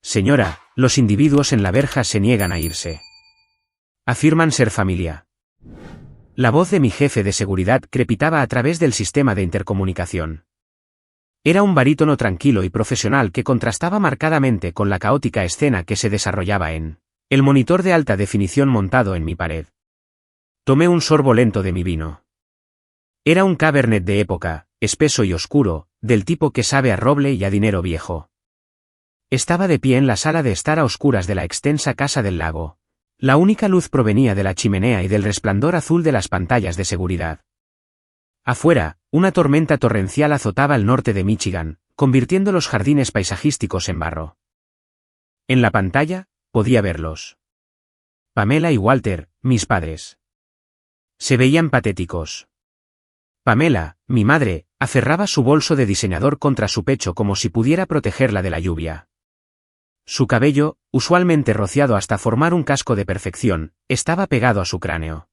Señora, los individuos en la verja se niegan a irse. Afirman ser familia. La voz de mi jefe de seguridad crepitaba a través del sistema de intercomunicación. Era un barítono tranquilo y profesional que contrastaba marcadamente con la caótica escena que se desarrollaba en el monitor de alta definición montado en mi pared. Tomé un sorbo lento de mi vino. Era un Cabernet de época, espeso y oscuro, del tipo que sabe a roble y a dinero viejo. Estaba de pie en la sala de estar a oscuras de la extensa casa del lago. La única luz provenía de la chimenea y del resplandor azul de las pantallas de seguridad. Afuera, una tormenta torrencial azotaba el norte de Michigan, convirtiendo los jardines paisajísticos en barro. En la pantalla, podía verlos. Pamela y Walter, mis padres. Se veían patéticos. Pamela, mi madre, aferraba su bolso de diseñador contra su pecho como si pudiera protegerla de la lluvia. Su cabello, usualmente rociado hasta formar un casco de perfección, estaba pegado a su cráneo.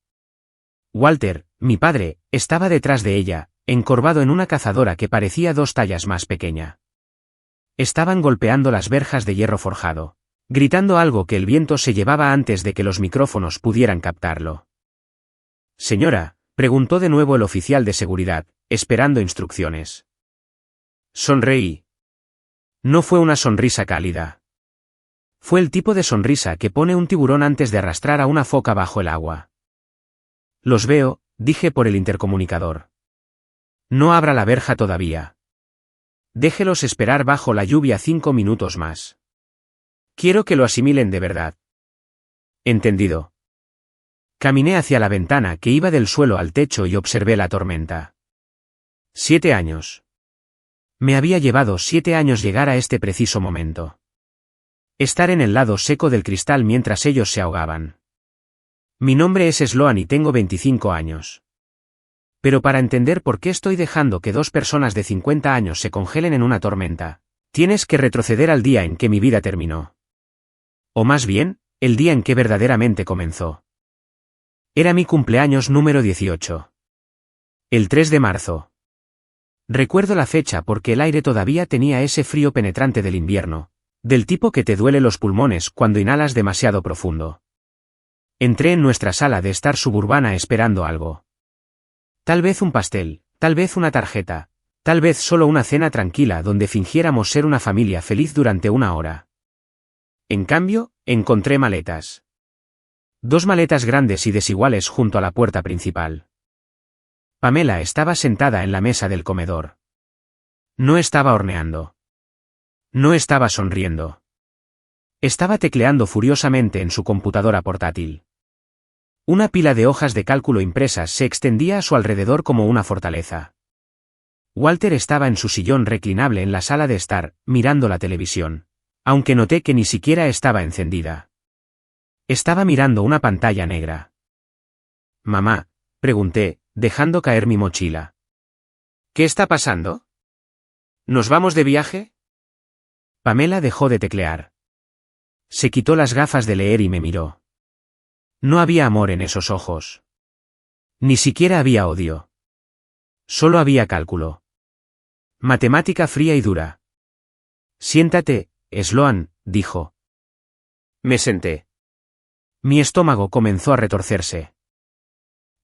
Walter, mi padre, estaba detrás de ella, encorvado en una cazadora que parecía 2 tallas más pequeña. Estaban golpeando las verjas de hierro forjado, gritando algo que el viento se llevaba antes de que los micrófonos pudieran captarlo. Señora, preguntó de nuevo el oficial de seguridad, esperando instrucciones. Sonreí. No fue una sonrisa cálida. Fue el tipo de sonrisa que pone un tiburón antes de arrastrar a una foca bajo el agua. Los veo, dije por el intercomunicador. No abra la verja todavía. Déjelos esperar bajo la lluvia 5 minutos más. Quiero que lo asimilen de verdad. Entendido. Caminé hacia la ventana que iba del suelo al techo y observé la tormenta. 7 años. Me había llevado 7 años llegar a este preciso momento. Estar en el lado seco del cristal mientras ellos se ahogaban. Mi nombre es Sloan y tengo 25 años. Pero para entender por qué estoy dejando que 2 personas de 50 años se congelen en una tormenta, tienes que retroceder al día en que mi vida terminó. O más bien, el día en que verdaderamente comenzó. Era mi cumpleaños número 18. El 3 de marzo. Recuerdo la fecha porque el aire todavía tenía ese frío penetrante del invierno, del tipo que te duele los pulmones cuando inhalas demasiado profundo. Entré en nuestra sala de estar suburbana esperando algo. Tal vez un pastel, tal vez una tarjeta, tal vez solo una cena tranquila donde fingiéramos ser una familia feliz durante 1 hora. En cambio, encontré maletas. 2 maletas grandes y desiguales junto a la puerta principal. Pamela estaba sentada en la mesa del comedor. No estaba horneando. No estaba sonriendo. Estaba tecleando furiosamente en su computadora portátil. Una pila de hojas de cálculo impresas se extendía a su alrededor como una fortaleza. Walter estaba en su sillón reclinable en la sala de estar, mirando la televisión, aunque noté que ni siquiera estaba encendida. Estaba mirando una pantalla negra. Mamá, pregunté, dejando caer mi mochila. ¿Qué está pasando? ¿Nos vamos de viaje? Pamela dejó de teclear. Se quitó las gafas de leer y me miró. No había amor en esos ojos. Ni siquiera había odio. Solo había cálculo. Matemática fría y dura. Siéntate, Sloan, dijo. Me senté. Mi estómago comenzó a retorcerse.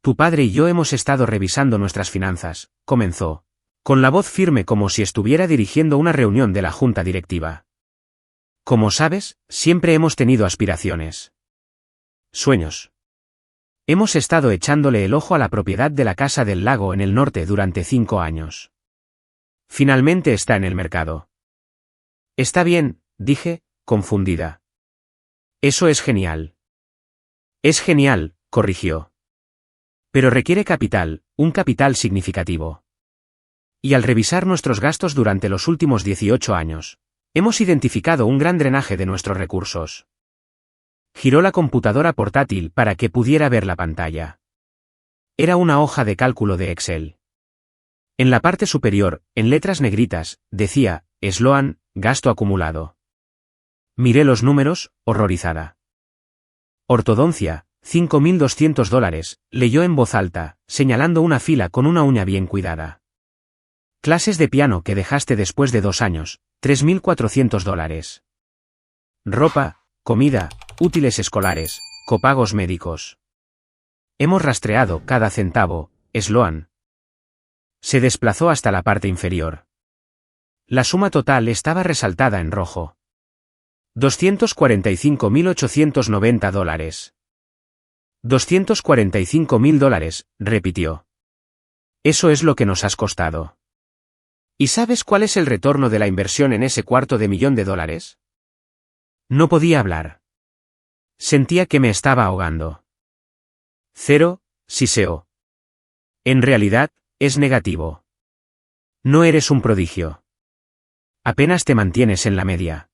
Tu padre y yo hemos estado revisando nuestras finanzas, comenzó, con la voz firme como si estuviera dirigiendo una reunión de la junta directiva. Como sabes, siempre hemos tenido aspiraciones. Sueños. Hemos estado echándole el ojo a la propiedad de la Casa del Lago en el norte durante 5 años. Finalmente está en el mercado. Está bien, dije, confundida. Eso es genial. Es genial, corrigió. Pero requiere capital, un capital significativo. Y al revisar nuestros gastos durante los últimos 18 años, hemos identificado un gran drenaje de nuestros recursos. Giró la computadora portátil para que pudiera ver la pantalla. Era una hoja de cálculo de Excel. En la parte superior, en letras negritas, decía, Sloan, gasto acumulado. Miré los números, horrorizada. Ortodoncia, $5.200, leyó en voz alta, señalando una fila con una uña bien cuidada. Clases de piano que dejaste después de 2 años, $3.400. Ropa, comida, útiles escolares, copagos médicos. Hemos rastreado cada centavo, Sloan. Se desplazó hasta la parte inferior. La suma total estaba resaltada en rojo. $245.890. $245.000, repitió. Eso es lo que nos has costado. ¿Y sabes cuál es el retorno de la inversión en ese $250,000? No podía hablar. Sentía que me estaba ahogando. Cero, siseó. En realidad, es negativo. No eres un prodigio. Apenas te mantienes en la media.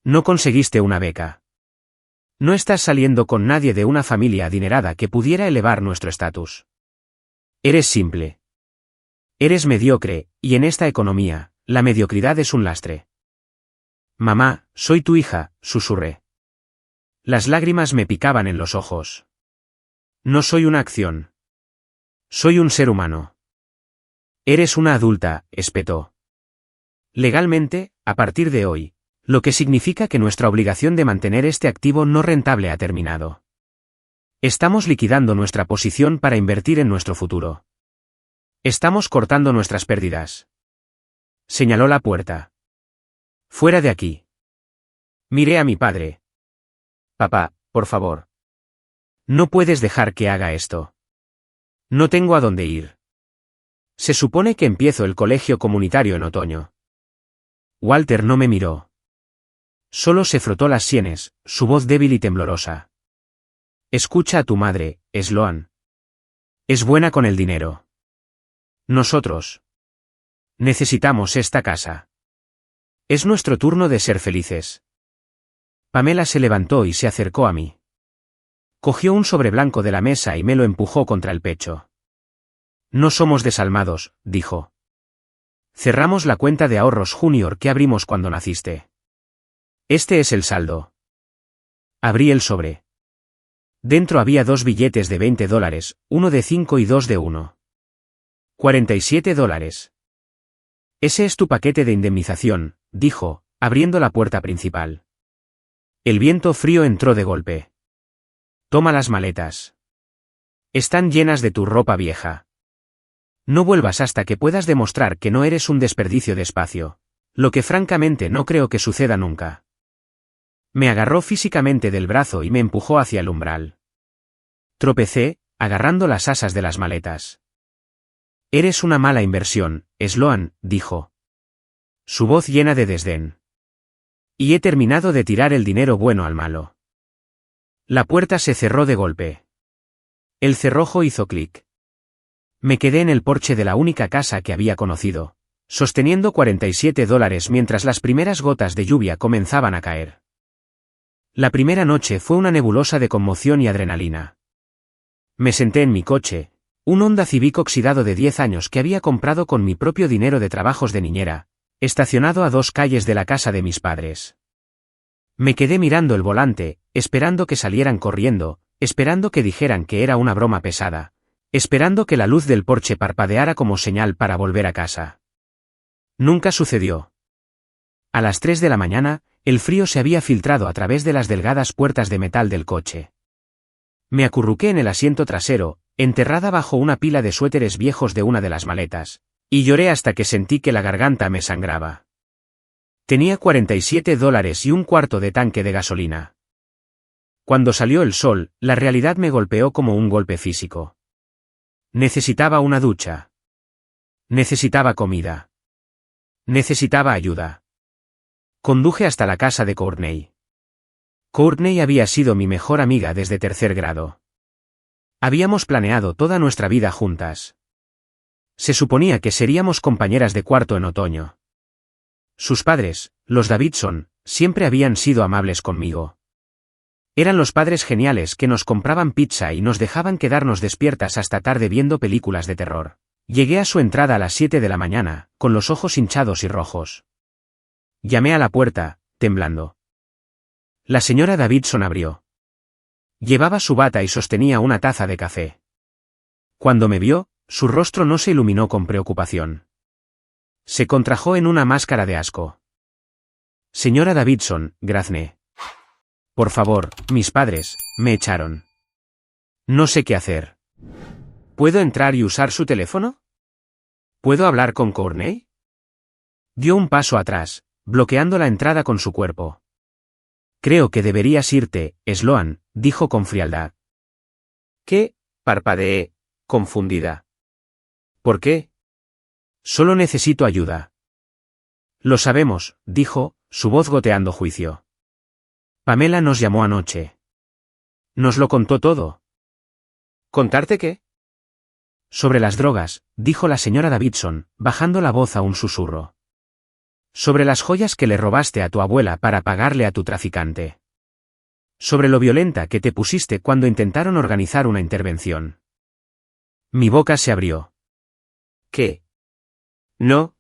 No conseguiste una beca. No estás saliendo con nadie de una familia adinerada que pudiera elevar nuestro estatus. Eres simple. Eres mediocre, y en esta economía, la mediocridad es un lastre. Mamá, soy tu hija, susurré. Las lágrimas me picaban en los ojos. No soy una acción. Soy un ser humano. Eres una adulta, espetó. Legalmente, a partir de hoy, lo que significa que nuestra obligación de mantener este activo no rentable ha terminado. Estamos liquidando nuestra posición para invertir en nuestro futuro. Estamos cortando nuestras pérdidas. Señaló la puerta. Fuera de aquí. Miré a mi padre. Papá, por favor. No puedes dejar que haga esto. No tengo a dónde ir. Se supone que empiezo el colegio comunitario en otoño. Walter no me miró. Solo se frotó las sienes, su voz débil y temblorosa. Escucha a tu madre, Sloan. Es buena con el dinero. Nosotros. Necesitamos esta casa. Es nuestro turno de ser felices. Pamela se levantó y se acercó a mí. Cogió un sobre blanco de la mesa y me lo empujó contra el pecho. No somos desalmados, dijo. Cerramos la cuenta de ahorros junior que abrimos cuando naciste. Este es el saldo. Abrí el sobre. Dentro había 2 billetes de $20, uno de 5 y 2 de 1. $47. Ese es tu paquete de indemnización, dijo, abriendo la puerta principal. El viento frío entró de golpe. Toma las maletas. Están llenas de tu ropa vieja. No vuelvas hasta que puedas demostrar que no eres un desperdicio de espacio, lo que francamente no creo que suceda nunca. Me agarró físicamente del brazo y me empujó hacia el umbral. Tropecé, agarrando las asas de las maletas. Eres una mala inversión, Sloan, dijo. Su voz llena de desdén. Y he terminado de tirar el dinero bueno al malo. La puerta se cerró de golpe. El cerrojo hizo clic. Me quedé en el porche de la única casa que había conocido, sosteniendo $47 mientras las primeras gotas de lluvia comenzaban a caer. La primera noche fue una nebulosa de conmoción y adrenalina. Me senté en mi coche, un Honda Civic oxidado de 10 años que había comprado con mi propio dinero de trabajos de niñera, estacionado a 2 calles de la casa de mis padres. Me quedé mirando el volante, esperando que salieran corriendo, esperando que dijeran que era una broma pesada, esperando que la luz del porche parpadeara como señal para volver a casa. Nunca sucedió. A las 3 de la mañana, el frío se había filtrado a través de las delgadas puertas de metal del coche. Me acurruqué en el asiento trasero, enterrada bajo una pila de suéteres viejos de una de las maletas, y lloré hasta que sentí que la garganta me sangraba. Tenía $47 y un cuarto de tanque de gasolina. Cuando salió el sol, la realidad me golpeó como un golpe físico. Necesitaba una ducha. Necesitaba comida. Necesitaba ayuda. Conduje hasta la casa de Courtney. Courtney había sido mi mejor amiga desde 3er grado. Habíamos planeado toda nuestra vida juntas. Se suponía que seríamos compañeras de cuarto en otoño. Sus padres, los Davidson, siempre habían sido amables conmigo. Eran los padres geniales que nos compraban pizza y nos dejaban quedarnos despiertas hasta tarde viendo películas de terror. Llegué a su entrada a las 7 de la mañana, con los ojos hinchados y rojos. Llamé a la puerta, temblando. La señora Davidson abrió. Llevaba su bata y sostenía una taza de café. Cuando me vio, su rostro no se iluminó con preocupación. Se contrajo en una máscara de asco. Señora Davidson, grazné. Por favor, mis padres, me echaron. No sé qué hacer. ¿Puedo entrar y usar su teléfono? ¿Puedo hablar con Courtney? Dio un paso atrás, bloqueando la entrada con su cuerpo. Creo que deberías irte, Sloan, dijo con frialdad. ¿Qué? Parpadeé, confundida. ¿Por qué? Solo necesito ayuda. Lo sabemos, dijo, su voz goteando juicio. Pamela nos llamó anoche. Nos lo contó todo. ¿Contarte qué? Sobre las drogas, dijo la señora Davidson, bajando la voz a un susurro. Sobre las joyas que le robaste a tu abuela para pagarle a tu traficante. Sobre lo violenta que te pusiste cuando intentaron organizar una intervención. Mi boca se abrió. ¿Qué? No.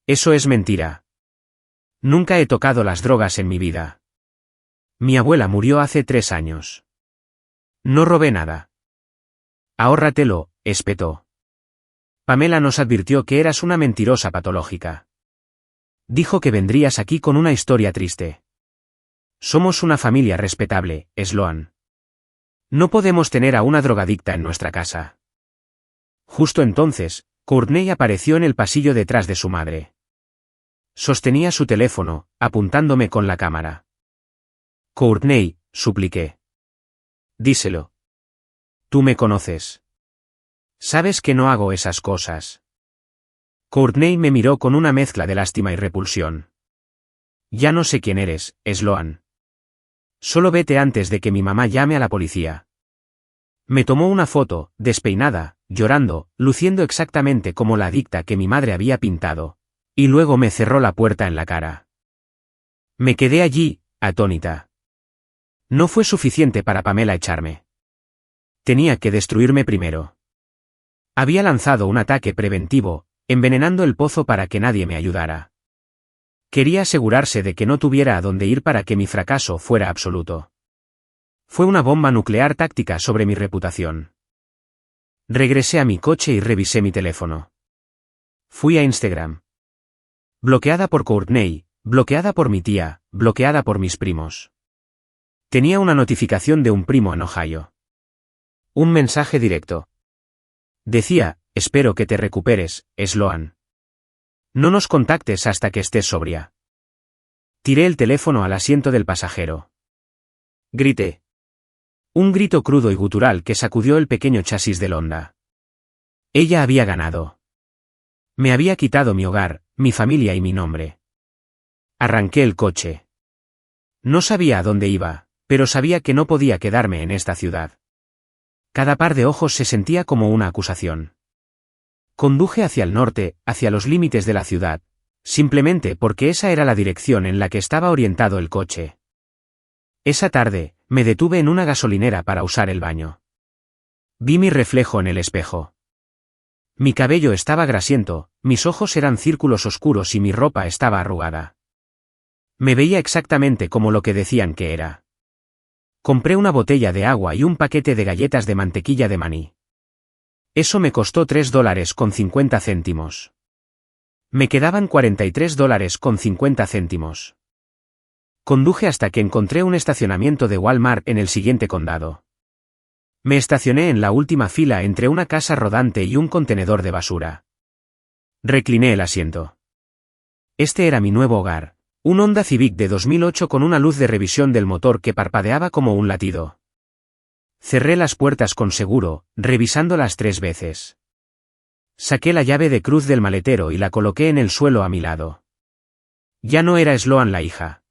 Eso es mentira. Nunca he tocado las drogas en mi vida. Mi abuela murió hace 3 años. No robé nada. Ahórratelo, espetó. Pamela nos advirtió que eras una mentirosa patológica. Dijo que vendrías aquí con una historia triste. Somos una familia respetable, Sloan. No podemos tener a una drogadicta en nuestra casa. Justo entonces, Courtney apareció en el pasillo detrás de su madre. Sostenía su teléfono, apuntándome con la cámara. Courtney, supliqué. Díselo. Tú me conoces. Sabes que no hago esas cosas. Courtney me miró con una mezcla de lástima y repulsión. Ya no sé quién eres, Sloan. Solo vete antes de que mi mamá llame a la policía. Me tomó una foto, despeinada, llorando, luciendo exactamente como la adicta que mi madre había pintado, y luego me cerró la puerta en la cara. Me quedé allí, atónita. No fue suficiente para Pamela echarme. Tenía que destruirme primero. Había lanzado un ataque preventivo, envenenando el pozo para que nadie me ayudara. Quería asegurarse de que no tuviera a dónde ir para que mi fracaso fuera absoluto. Fue una bomba nuclear táctica sobre mi reputación. Regresé a mi coche y revisé mi teléfono. Fui a Instagram. Bloqueada por Courtney, bloqueada por mi tía, bloqueada por mis primos. Tenía una notificación de un primo en Ohio. Un mensaje directo. Decía, espero que te recuperes, Sloan. No nos contactes hasta que estés sobria. Tiré el teléfono al asiento del pasajero. Grité. Un grito crudo y gutural que sacudió el pequeño chasis del Honda. Ella había ganado. Me había quitado mi hogar, mi familia y mi nombre. Arranqué el coche. No sabía a dónde iba, pero sabía que no podía quedarme en esta ciudad. Cada par de ojos se sentía como una acusación. Conduje hacia el norte, hacia los límites de la ciudad, simplemente porque esa era la dirección en la que estaba orientado el coche. Esa tarde, me detuve en una gasolinera para usar el baño. Vi mi reflejo en el espejo. Mi cabello estaba grasiento, mis ojos eran círculos oscuros y mi ropa estaba arrugada. Me veía exactamente como lo que decían que era. Compré una botella de agua y un paquete de galletas de mantequilla de maní. Eso me costó $3.50. Me quedaban $43.50. Conduje hasta que encontré un estacionamiento de Walmart en el siguiente condado. Me estacioné en la última fila entre una casa rodante y un contenedor de basura. Recliné el asiento. Este era mi nuevo hogar, un Honda Civic de 2008 con una luz de revisión del motor que parpadeaba como un latido. Cerré las puertas con seguro, revisándolas 3 veces. Saqué la llave de cruz del maletero y la coloqué en el suelo a mi lado. Ya no era Sloan la hija.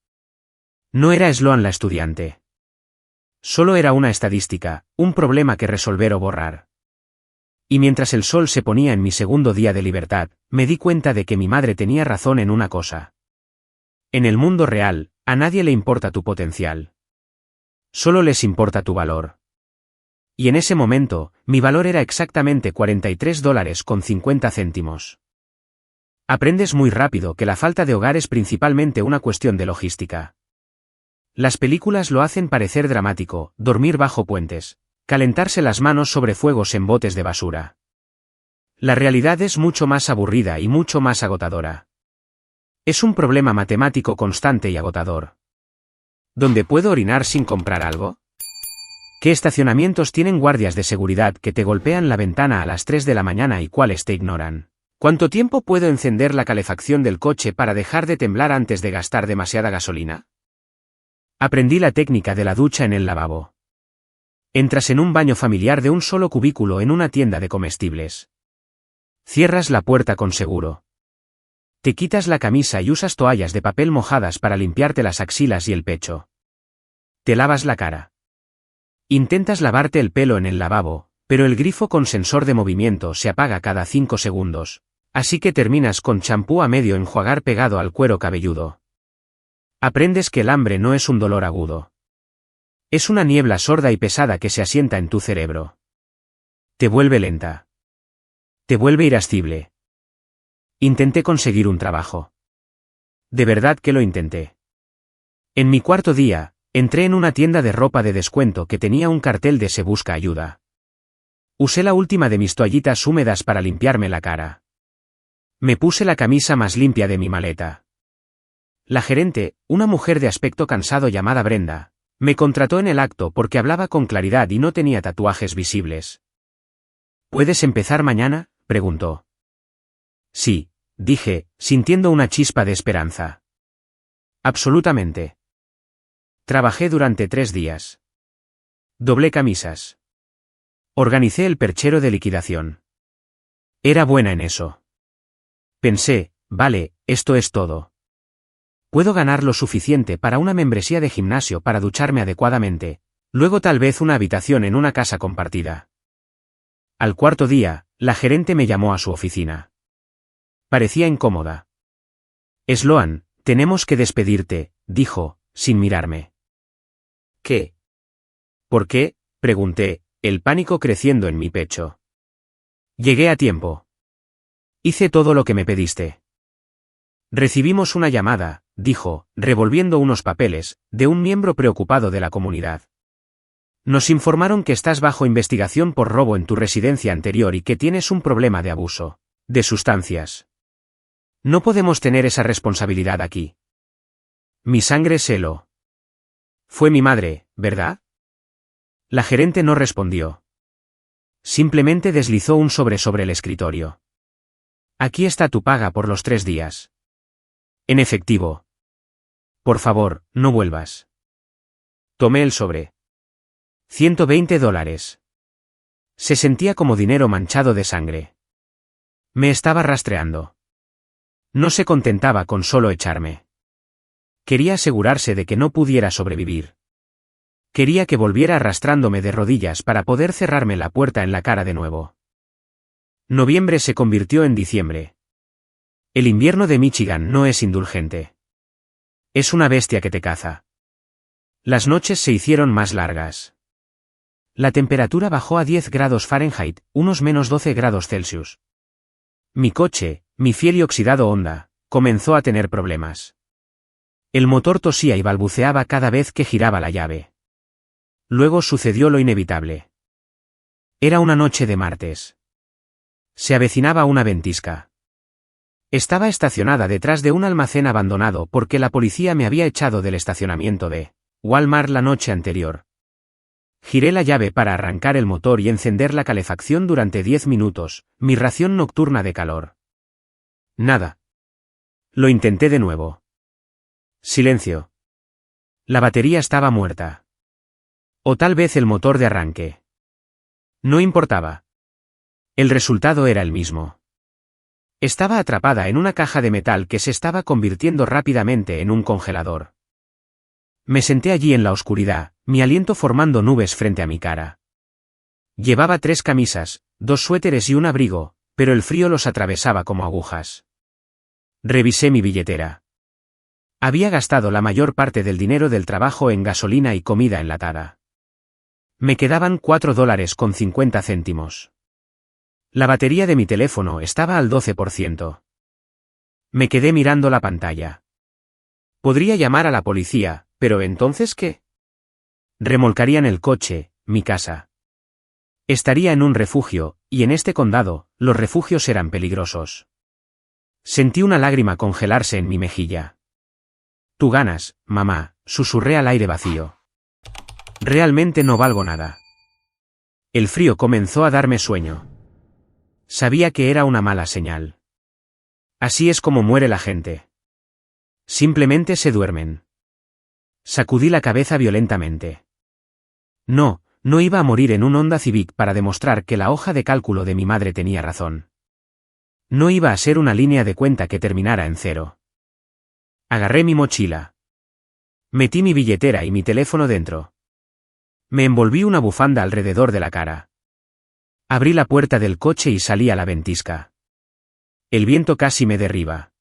No era Sloan la estudiante. Solo era una estadística, un problema que resolver o borrar. Y mientras el sol se ponía en mi segundo día de libertad, me di cuenta de que mi madre tenía razón en una cosa. En el mundo real, a nadie le importa tu potencial. Solo les importa tu valor. Y en ese momento, mi valor era exactamente $43.50. Aprendes muy rápido que la falta de hogar es principalmente una cuestión de logística. Las películas lo hacen parecer dramático, dormir bajo puentes, calentarse las manos sobre fuegos en botes de basura. La realidad es mucho más aburrida y mucho más agotadora. Es un problema matemático constante y agotador. ¿Dónde puedo orinar sin comprar algo? ¿Qué estacionamientos tienen guardias de seguridad que te golpean la ventana a las 3 de la mañana y cuáles te ignoran? ¿Cuánto tiempo puedo encender la calefacción del coche para dejar de temblar antes de gastar demasiada gasolina? Aprendí la técnica de la ducha en el lavabo. Entras en un baño familiar de un solo cubículo en una tienda de comestibles. Cierras la puerta con seguro. Te quitas la camisa y usas toallas de papel mojadas para limpiarte las axilas y el pecho. Te lavas la cara. Intentas lavarte el pelo en el lavabo, pero el grifo con sensor de movimiento se apaga cada 5 segundos, así que terminas con champú a medio enjuagar pegado al cuero cabelludo. Aprendes que el hambre no es un dolor agudo. Es una niebla sorda y pesada que se asienta en tu cerebro. Te vuelve lenta. Te vuelve irascible. Intenté conseguir un trabajo. De verdad que lo intenté. En mi cuarto día, entré en una tienda de ropa de descuento que tenía un cartel de "Se busca ayuda". Usé la última de mis toallitas húmedas para limpiarme la cara. Me puse la camisa más limpia de mi maleta. La gerente, una mujer de aspecto cansado llamada Brenda, me contrató en el acto porque hablaba con claridad y no tenía tatuajes visibles. ¿Puedes empezar mañana?, preguntó. Sí, dije, sintiendo una chispa de esperanza. Absolutamente. Trabajé durante 3 días. Doblé camisas. Organicé el perchero de liquidación. Era buena en eso. Pensé, vale, esto es todo. Puedo ganar lo suficiente para una membresía de gimnasio para ducharme adecuadamente, luego tal vez una habitación en una casa compartida. Al cuarto día, la gerente me llamó a su oficina. Parecía incómoda. Sloan, tenemos que despedirte, dijo, sin mirarme. ¿Qué? ¿Por qué?, pregunté, el pánico creciendo en mi pecho. Llegué a tiempo. Hice todo lo que me pediste. Recibimos una llamada, dijo, revolviendo unos papeles, de un miembro preocupado de la comunidad. Nos informaron que estás bajo investigación por robo en tu residencia anterior y que tienes un problema de abuso de sustancias. No podemos tener esa responsabilidad aquí. Mi sangre se heló. Fue mi madre, ¿verdad? La gerente no respondió. Simplemente deslizó un sobre el escritorio. Aquí está tu paga por los 3 días. En efectivo. Por favor, no vuelvas. Tomé el sobre. $120. Se sentía como dinero manchado de sangre. Me estaba rastreando. No se contentaba con solo echarme. Quería asegurarse de que no pudiera sobrevivir. Quería que volviera arrastrándome de rodillas para poder cerrarme la puerta en la cara de nuevo. Noviembre se convirtió en diciembre. El invierno de Michigan no es indulgente. Es una bestia que te caza. Las noches se hicieron más largas. La temperatura bajó a 10 grados Fahrenheit, unos menos 12 grados Celsius. Mi coche, mi fiel y oxidado Honda, comenzó a tener problemas. El motor tosía y balbuceaba cada vez que giraba la llave. Luego sucedió lo inevitable. Era una noche de martes. Se avecinaba una ventisca. Estaba estacionada detrás de un almacén abandonado porque la policía me había echado del estacionamiento de Walmart la noche anterior. Giré la llave para arrancar el motor y encender la calefacción durante 10 minutos, mi ración nocturna de calor. Nada. Lo intenté de nuevo. Silencio. La batería estaba muerta. O tal vez el motor de arranque. No importaba. El resultado era el mismo. Estaba atrapada en una caja de metal que se estaba convirtiendo rápidamente en un congelador. Me senté allí en la oscuridad, mi aliento formando nubes frente a mi cara. Llevaba 3 camisas, 2 suéteres y un abrigo, pero el frío los atravesaba como agujas. Revisé mi billetera. Había gastado la mayor parte del dinero del trabajo en gasolina y comida enlatada. Me quedaban $4.50. La batería de mi teléfono estaba al 12%. Me quedé mirando la pantalla. Podría llamar a la policía, pero ¿entonces qué? Remolcarían el coche, mi casa. Estaría en un refugio, y en este condado, los refugios eran peligrosos. Sentí una lágrima congelarse en mi mejilla. Tú ganas, mamá, susurré al aire vacío. Realmente no valgo nada. El frío comenzó a darme sueño. Sabía que era una mala señal. Así es como muere la gente. Simplemente se duermen. Sacudí la cabeza violentamente. No, no iba a morir en un Honda Civic para demostrar que la hoja de cálculo de mi madre tenía razón. No iba a ser una línea de cuenta que terminara en 0. Agarré mi mochila. Metí mi billetera y mi teléfono dentro. Me envolví una bufanda alrededor de la cara. Abrí la puerta del coche y salí a la ventisca. El viento casi me derriba.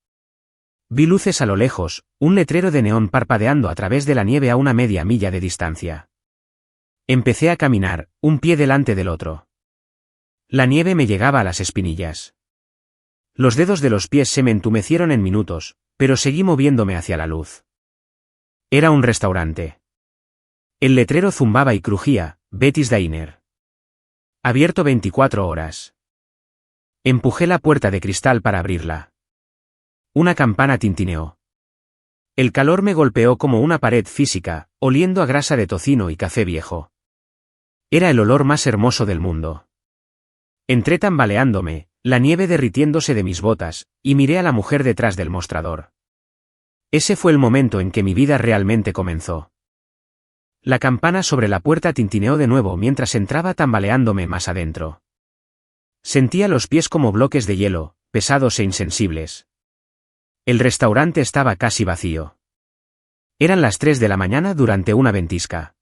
Vi luces a lo lejos, un letrero de neón parpadeando a través de la nieve a una media milla de distancia. Empecé a caminar, un pie delante del otro. La nieve me llegaba a las espinillas. Los dedos de los pies se me entumecieron en minutos, pero seguí moviéndome hacia la luz. Era un restaurante. El letrero zumbaba y crujía, Betty's Diner. Abierto 24 horas. Empujé la puerta de cristal para abrirla. Una campana tintineó. El calor me golpeó como una pared física, oliendo a grasa de tocino y café viejo. Era el olor más hermoso del mundo. Entré tambaleándome, la nieve derritiéndose de mis botas, y miré a la mujer detrás del mostrador. Ese fue el momento en que mi vida realmente comenzó. La campana sobre la puerta tintineó de nuevo mientras entraba tambaleándome más adentro. Sentía los pies como bloques de hielo, pesados e insensibles. El restaurante estaba casi vacío. Eran las 3 de la mañana durante una ventisca.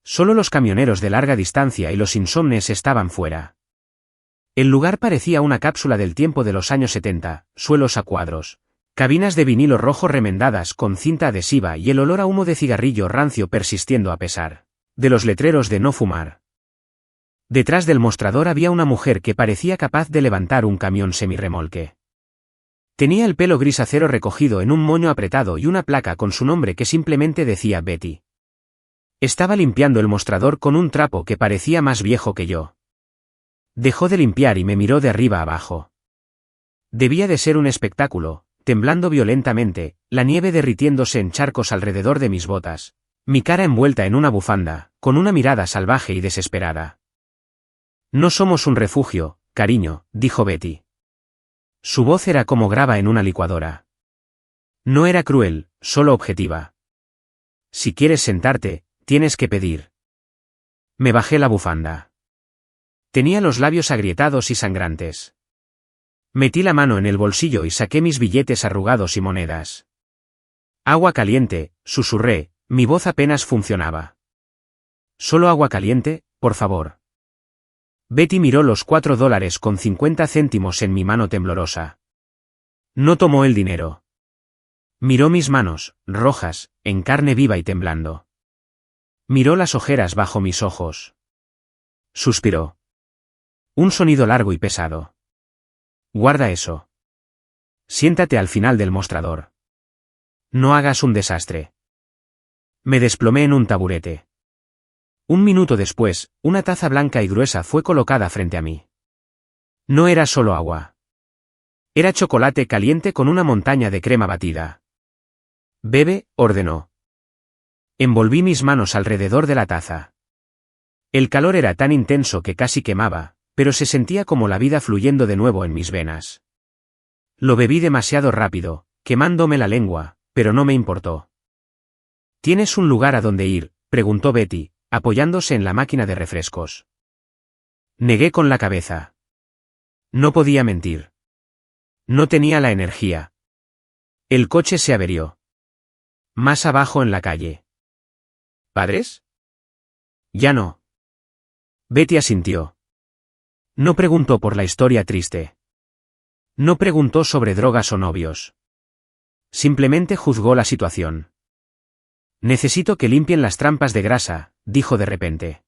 Solo los camioneros de larga distancia y los insomnes estaban fuera. El lugar parecía una cápsula del tiempo de los años 70, suelos a cuadros, cabinas de vinilo rojo remendadas con cinta adhesiva y el olor a humo de cigarrillo rancio persistiendo a pesar de los letreros de no fumar. Detrás del mostrador había una mujer que parecía capaz de levantar un camión semirremolque. Tenía el pelo gris acero recogido en un moño apretado y una placa con su nombre que simplemente decía Betty. Estaba limpiando el mostrador con un trapo que parecía más viejo que yo. Dejó de limpiar y me miró de arriba abajo. Debía de ser un espectáculo, temblando violentamente, la nieve derritiéndose en charcos alrededor de mis botas, mi cara envuelta en una bufanda, con una mirada salvaje y desesperada. No somos un refugio, cariño, dijo Betty. Su voz era como grava en una licuadora. No era cruel, solo objetiva. Si quieres sentarte, tienes que pedir. Me bajé la bufanda. Tenía los labios agrietados y sangrantes. Metí la mano en el bolsillo y saqué mis billetes arrugados y monedas. Agua caliente, susurré, mi voz apenas funcionaba. ¿Solo agua caliente, por favor? Betty miró los $4.50 en mi mano temblorosa. No tomó el dinero. Miró mis manos, rojas, en carne viva y temblando. Miró las ojeras bajo mis ojos. Suspiró. Un sonido largo y pesado. Guarda eso. Siéntate al final del mostrador. No hagas un desastre. Me desplomé en un taburete. Un minuto después, una taza blanca y gruesa fue colocada frente a mí. No era solo agua. Era chocolate caliente con una montaña de crema batida. Bebe, ordenó. Envolví mis manos alrededor de la taza. El calor era tan intenso que casi quemaba, pero se sentía como la vida fluyendo de nuevo en mis venas. Lo bebí demasiado rápido, quemándome la lengua, pero no me importó. ¿Tienes un lugar a donde ir?, preguntó Betty, apoyándose en la máquina de refrescos. Negué con la cabeza. No podía mentir. No tenía la energía. El coche se averió. Más abajo en la calle. ¿Padres? Ya no. Betty asintió. No preguntó por la historia triste. No preguntó sobre drogas o novios. Simplemente juzgó la situación. Necesito que limpien las trampas de grasa, dijo de repente.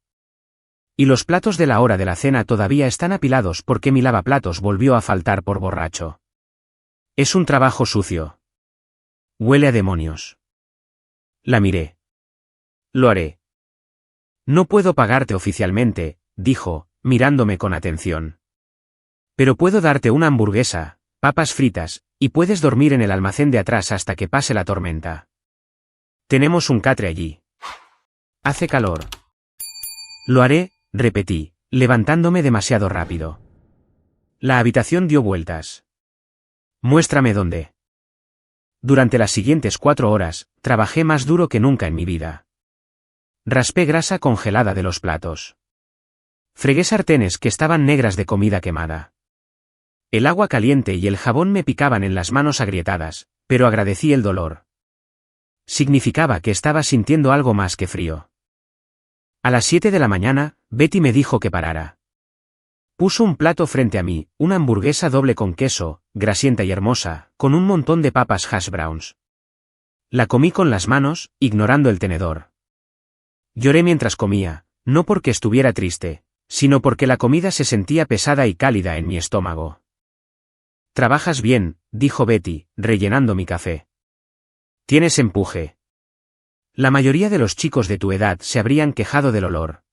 Y los platos de la hora de la cena todavía están apilados porque mi lavaplatos volvió a faltar por borracho. Es un trabajo sucio. Huele a demonios. La miré. Lo haré. No puedo pagarte oficialmente, dijo, mirándome con atención. Pero puedo darte una hamburguesa, papas fritas, y puedes dormir en el almacén de atrás hasta que pase la tormenta. Tenemos un catre allí. Hace calor. Lo haré, repetí, levantándome demasiado rápido. La habitación dio vueltas. Muéstrame dónde. Durante las siguientes 4 horas, trabajé más duro que nunca en mi vida. Raspé grasa congelada de los platos. Fregué sartenes que estaban negras de comida quemada. El agua caliente y el jabón me picaban en las manos agrietadas, pero agradecí el dolor. Significaba que estaba sintiendo algo más que frío. A las 7 de la mañana, Betty me dijo que parara. Puso un plato frente a mí, una hamburguesa doble con queso, grasienta y hermosa, con un montón de papas hash browns. La comí con las manos, ignorando el tenedor. Lloré mientras comía, no porque estuviera triste, sino porque la comida se sentía pesada y cálida en mi estómago. «Trabajas bien», dijo Betty, rellenando mi café. «Tienes empuje». La mayoría de los chicos de tu edad se habrían quejado del olor.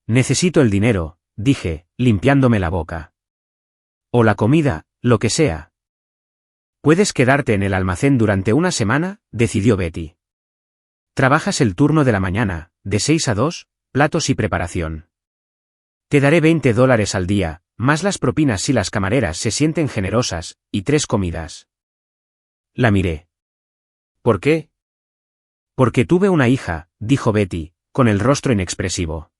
«Necesito el dinero», dije, limpiándome la boca. «O la comida, lo que sea». «Puedes quedarte en el almacén durante una semana», decidió Betty. «Trabajas el turno de la mañana, de 6 a 2, platos y preparación. Te daré $20 al día, más las propinas si las camareras se sienten generosas, y 3 comidas». La miré. «¿Por qué?» «Porque tuve una hija», dijo Betty, con el rostro inexpresivo.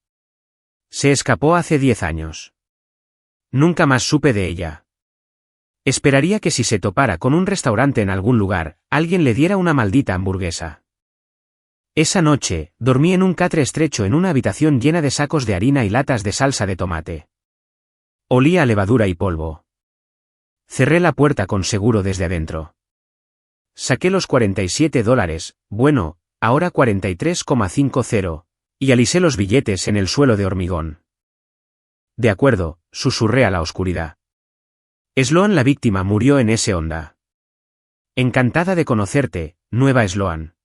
«Se escapó hace 10 años. Nunca más supe de ella. Esperaría que si se topara con un restaurante en algún lugar, alguien le diera una maldita hamburguesa. Esa noche, dormí en un catre estrecho en una habitación llena de sacos de harina y latas de salsa de tomate. Olía a levadura y polvo. Cerré la puerta con seguro desde adentro. Saqué los $47, bueno, ahora 43,50, y alisé los billetes en el suelo de hormigón. «De acuerdo», susurré a la oscuridad. «Sloan la víctima murió en ese Honda. Encantada de conocerte, nueva Sloan».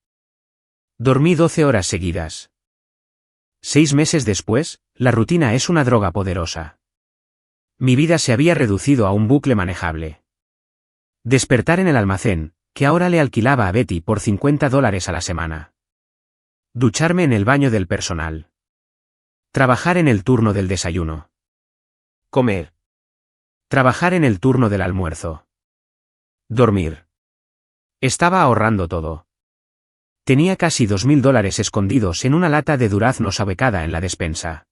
Dormí 12 horas seguidas. 6 meses después, la rutina es una droga poderosa. Mi vida se había reducido a un bucle manejable. Despertar en el almacén, que ahora le alquilaba a Betty por $50 a la semana. Ducharme en el baño del personal. Trabajar en el turno del desayuno. Comer. Trabajar en el turno del almuerzo. Dormir. Estaba ahorrando todo. Tenía casi $2,000 escondidos en una lata de duraznos abecada en la despensa.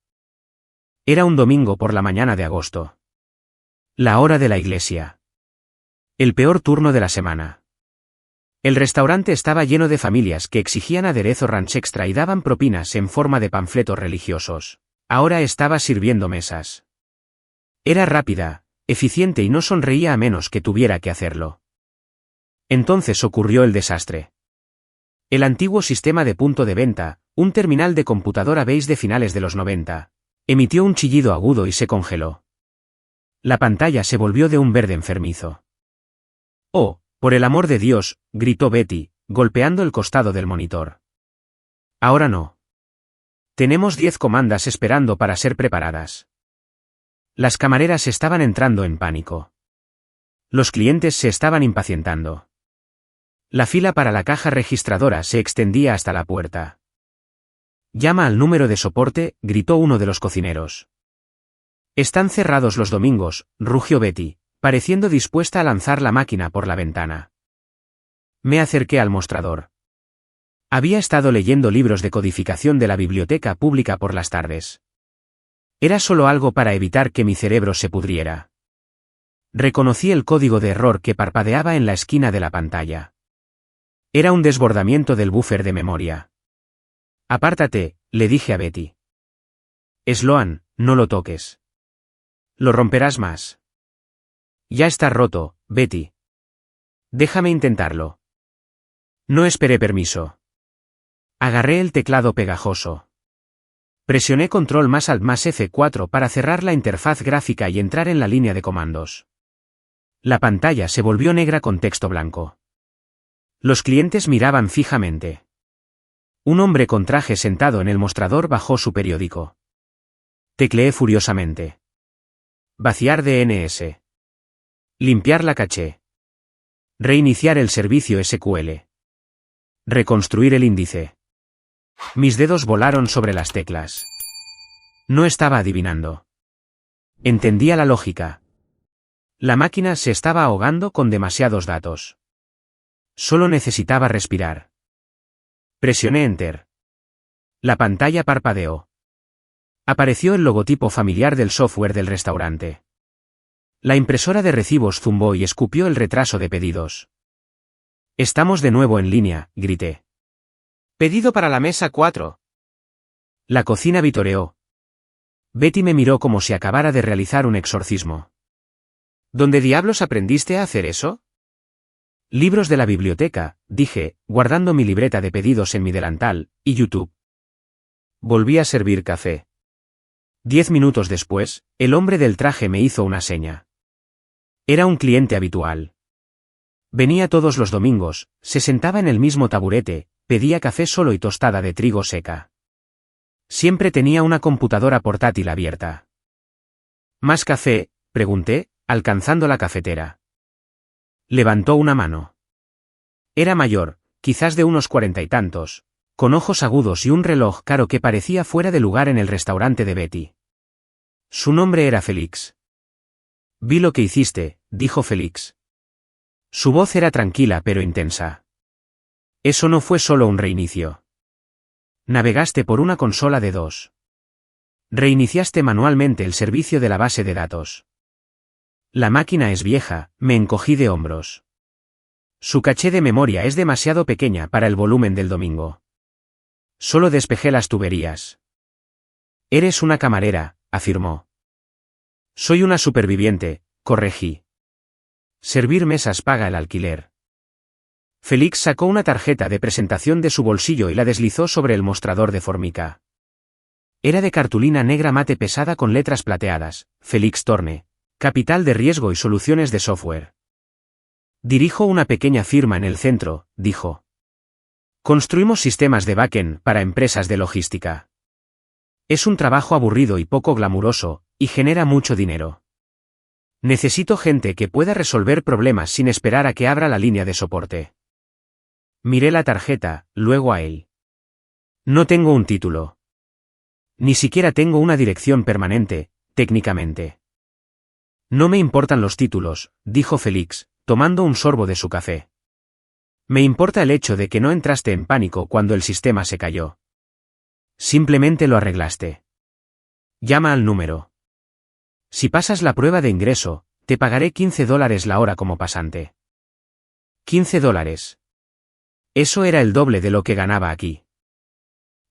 Era un domingo por la mañana de agosto. La hora de la iglesia. El peor turno de la semana. El restaurante estaba lleno de familias que exigían aderezo ranch extra y daban propinas en forma de panfletos religiosos. Ahora estaba sirviendo mesas. Era rápida, eficiente y no sonreía a menos que tuviera que hacerlo. Entonces ocurrió el desastre. El antiguo sistema de punto de venta, un terminal de computadora beige de finales de los 90, emitió un chillido agudo y se congeló. La pantalla se volvió de un verde enfermizo. «Oh, por el amor de Dios», gritó Betty, golpeando el costado del monitor. «Ahora no. Tenemos 10 comandas esperando para ser preparadas». Las camareras estaban entrando en pánico. Los clientes se estaban impacientando. La fila para la caja registradora se extendía hasta la puerta. «Llama al número de soporte», gritó uno de los cocineros. «Están cerrados los domingos», rugió Betty, pareciendo dispuesta a lanzar la máquina por la ventana. Me acerqué al mostrador. Había estado leyendo libros de codificación de la biblioteca pública por las tardes. Era solo algo para evitar que mi cerebro se pudriera. Reconocí el código de error que parpadeaba en la esquina de la pantalla. Era un desbordamiento del buffer de memoria. «Apártate», le dije a Betty. «Sloan, no lo toques. Lo romperás más». «Ya está roto, Betty. Déjame intentarlo». No esperé permiso. Agarré el teclado pegajoso. Presioné Control más Alt más F4 para cerrar la interfaz gráfica y entrar en la línea de comandos. La pantalla se volvió negra con texto blanco. Los clientes miraban fijamente. Un hombre con traje sentado en el mostrador bajó su periódico. Tecleé furiosamente. Vaciar DNS. Limpiar la caché. Reiniciar el servicio SQL. Reconstruir el índice. Mis dedos volaron sobre las teclas. No estaba adivinando. Entendía la lógica. La máquina se estaba ahogando con demasiados datos. Solo necesitaba respirar. Presioné Enter. La pantalla parpadeó. Apareció el logotipo familiar del software del restaurante. La impresora de recibos zumbó y escupió el retraso de pedidos. Estamos de nuevo en línea, grité. Pedido para la mesa 4. La cocina vitoreó. Betty me miró como si acabara de realizar un exorcismo. ¿Dónde diablos aprendiste a hacer eso? Libros de la biblioteca, dije, guardando mi libreta de pedidos en mi delantal, y YouTube. Volví a servir café. 10 minutos después, el hombre del traje me hizo una seña. Era un cliente habitual. Venía todos los domingos, se sentaba en el mismo taburete, pedía café solo y tostada de trigo seca. Siempre tenía una computadora portátil abierta. ¿Más café?, pregunté, alcanzando la cafetera. Levantó una mano. Era mayor, quizás de unos 40 y tantos, con ojos agudos y un reloj caro que parecía fuera de lugar en el restaurante de Betty. Su nombre era Félix. Vi lo que hiciste, dijo Félix. Su voz era tranquila pero intensa. Eso no fue solo un reinicio. Navegaste por una consola de 2. Reiniciaste manualmente el servicio de la base de datos. La máquina es vieja, me encogí de hombros. Su caché de memoria es demasiado pequeña para el volumen del domingo. Solo despejé las tuberías. Eres una camarera, afirmó. Soy una superviviente, corregí. Servir mesas paga el alquiler. Félix sacó una tarjeta de presentación de su bolsillo y la deslizó sobre el mostrador de formica. Era de cartulina negra mate pesada con letras plateadas, Félix Torne, capital de riesgo y soluciones de software. Dirijo una pequeña firma en el centro, dijo. Construimos sistemas de backend para empresas de logística. Es un trabajo aburrido y poco glamuroso, y genera mucho dinero. Necesito gente que pueda resolver problemas sin esperar a que abra la línea de soporte. Miré la tarjeta, luego a él. No tengo un título. Ni siquiera tengo una dirección permanente, técnicamente. No me importan los títulos, dijo Félix, tomando un sorbo de su café. Me importa el hecho de que no entraste en pánico cuando el sistema se cayó. Simplemente lo arreglaste. Llama al número. Si pasas la prueba de ingreso, te pagaré $15 la hora como pasante. $15. Eso era el doble de lo que ganaba aquí.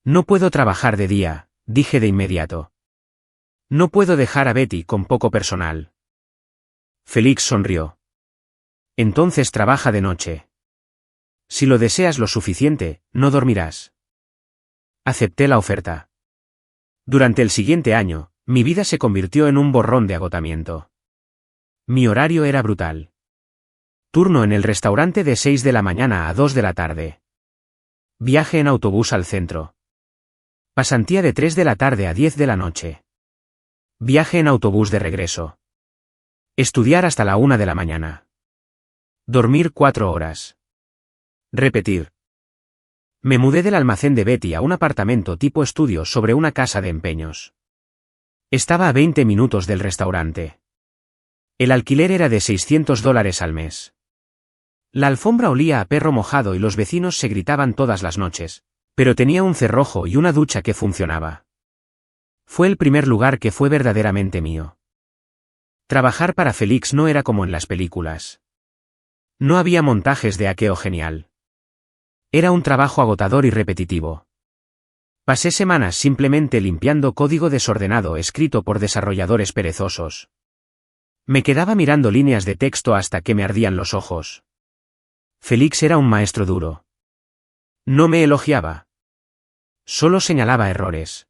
No puedo trabajar de día, dije de inmediato. No puedo dejar a Betty con poco personal. Félix sonrió. Entonces trabaja de noche. Si lo deseas lo suficiente, no dormirás. Acepté la oferta. Durante el siguiente año, mi vida se convirtió en un borrón de agotamiento. Mi horario era brutal. Turno en el restaurante de 6 de la mañana a 2 de la tarde. Viaje en autobús al centro. Pasantía de 3 de la tarde a 10 de la noche. Viaje en autobús de regreso. Estudiar hasta la 1 de la mañana. Dormir 4 horas. Repetir. Me mudé del almacén de Betty a un apartamento tipo estudio sobre una casa de empeños. Estaba a 20 minutos del restaurante. El alquiler era de $600 al mes. La alfombra olía a perro mojado y los vecinos se gritaban todas las noches, pero tenía un cerrojo y una ducha que funcionaba. Fue el primer lugar que fue verdaderamente mío. Trabajar para Félix no era como en las películas. No había montajes de hackeo genial. Era un trabajo agotador y repetitivo. Pasé semanas simplemente limpiando código desordenado escrito por desarrolladores perezosos. Me quedaba mirando líneas de texto hasta que me ardían los ojos. Félix era un maestro duro. No me elogiaba. Solo señalaba errores.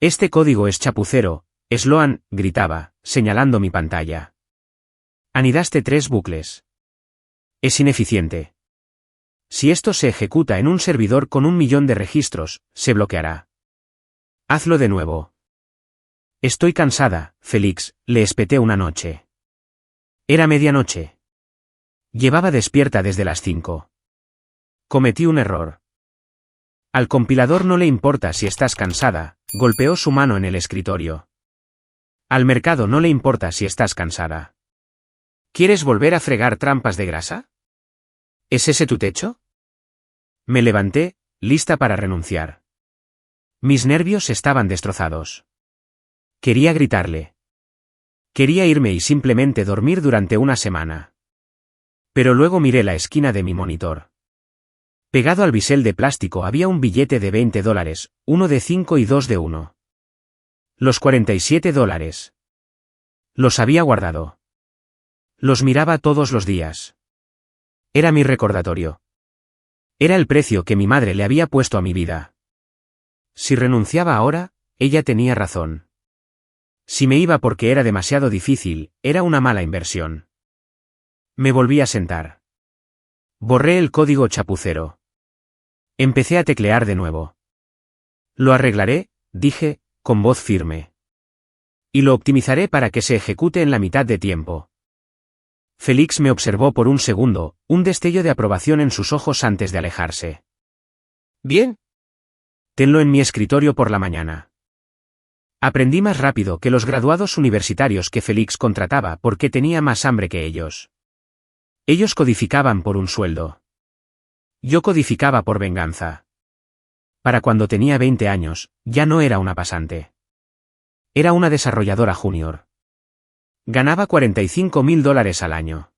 Este código es chapucero, Sloan, gritaba, señalando mi pantalla. Anidaste 3 bucles. Es ineficiente. Si esto se ejecuta en un servidor con 1 millón de registros, se bloqueará. Hazlo de nuevo. Estoy cansada, Félix, le espeté una noche. Era medianoche. Llevaba despierta desde las 5. Cometí un error. Al compilador no le importa si estás cansada, golpeó su mano en el escritorio. Al mercado no le importa si estás cansada. ¿Quieres volver a fregar trampas de grasa? ¿Es ese tu techo? Me levanté, lista para renunciar. Mis nervios estaban destrozados. Quería gritarle. Quería irme y simplemente dormir durante una semana. Pero luego miré la esquina de mi monitor. Pegado al bisel de plástico había un billete de $20, uno de 5 y 2 de 1. Los $47. Los había guardado. Los miraba todos los días. Era mi recordatorio. Era el precio que mi madre le había puesto a mi vida. Si renunciaba ahora, ella tenía razón. Si me iba porque era demasiado difícil, era una mala inversión. Me volví a sentar. Borré el código chapucero. Empecé a teclear de nuevo. Lo arreglaré, dije, con voz firme. Y lo optimizaré para que se ejecute en la mitad de tiempo. Félix me observó por un segundo, un destello de aprobación en sus ojos antes de alejarse. Bien. Tenlo en mi escritorio por la mañana. Aprendí más rápido que los graduados universitarios que Félix contrataba porque tenía más hambre que ellos. Ellos codificaban por un sueldo. Yo codificaba por venganza. Para cuando tenía 20 años, ya no era una pasante. Era una desarrolladora junior. Ganaba $45.000 al año.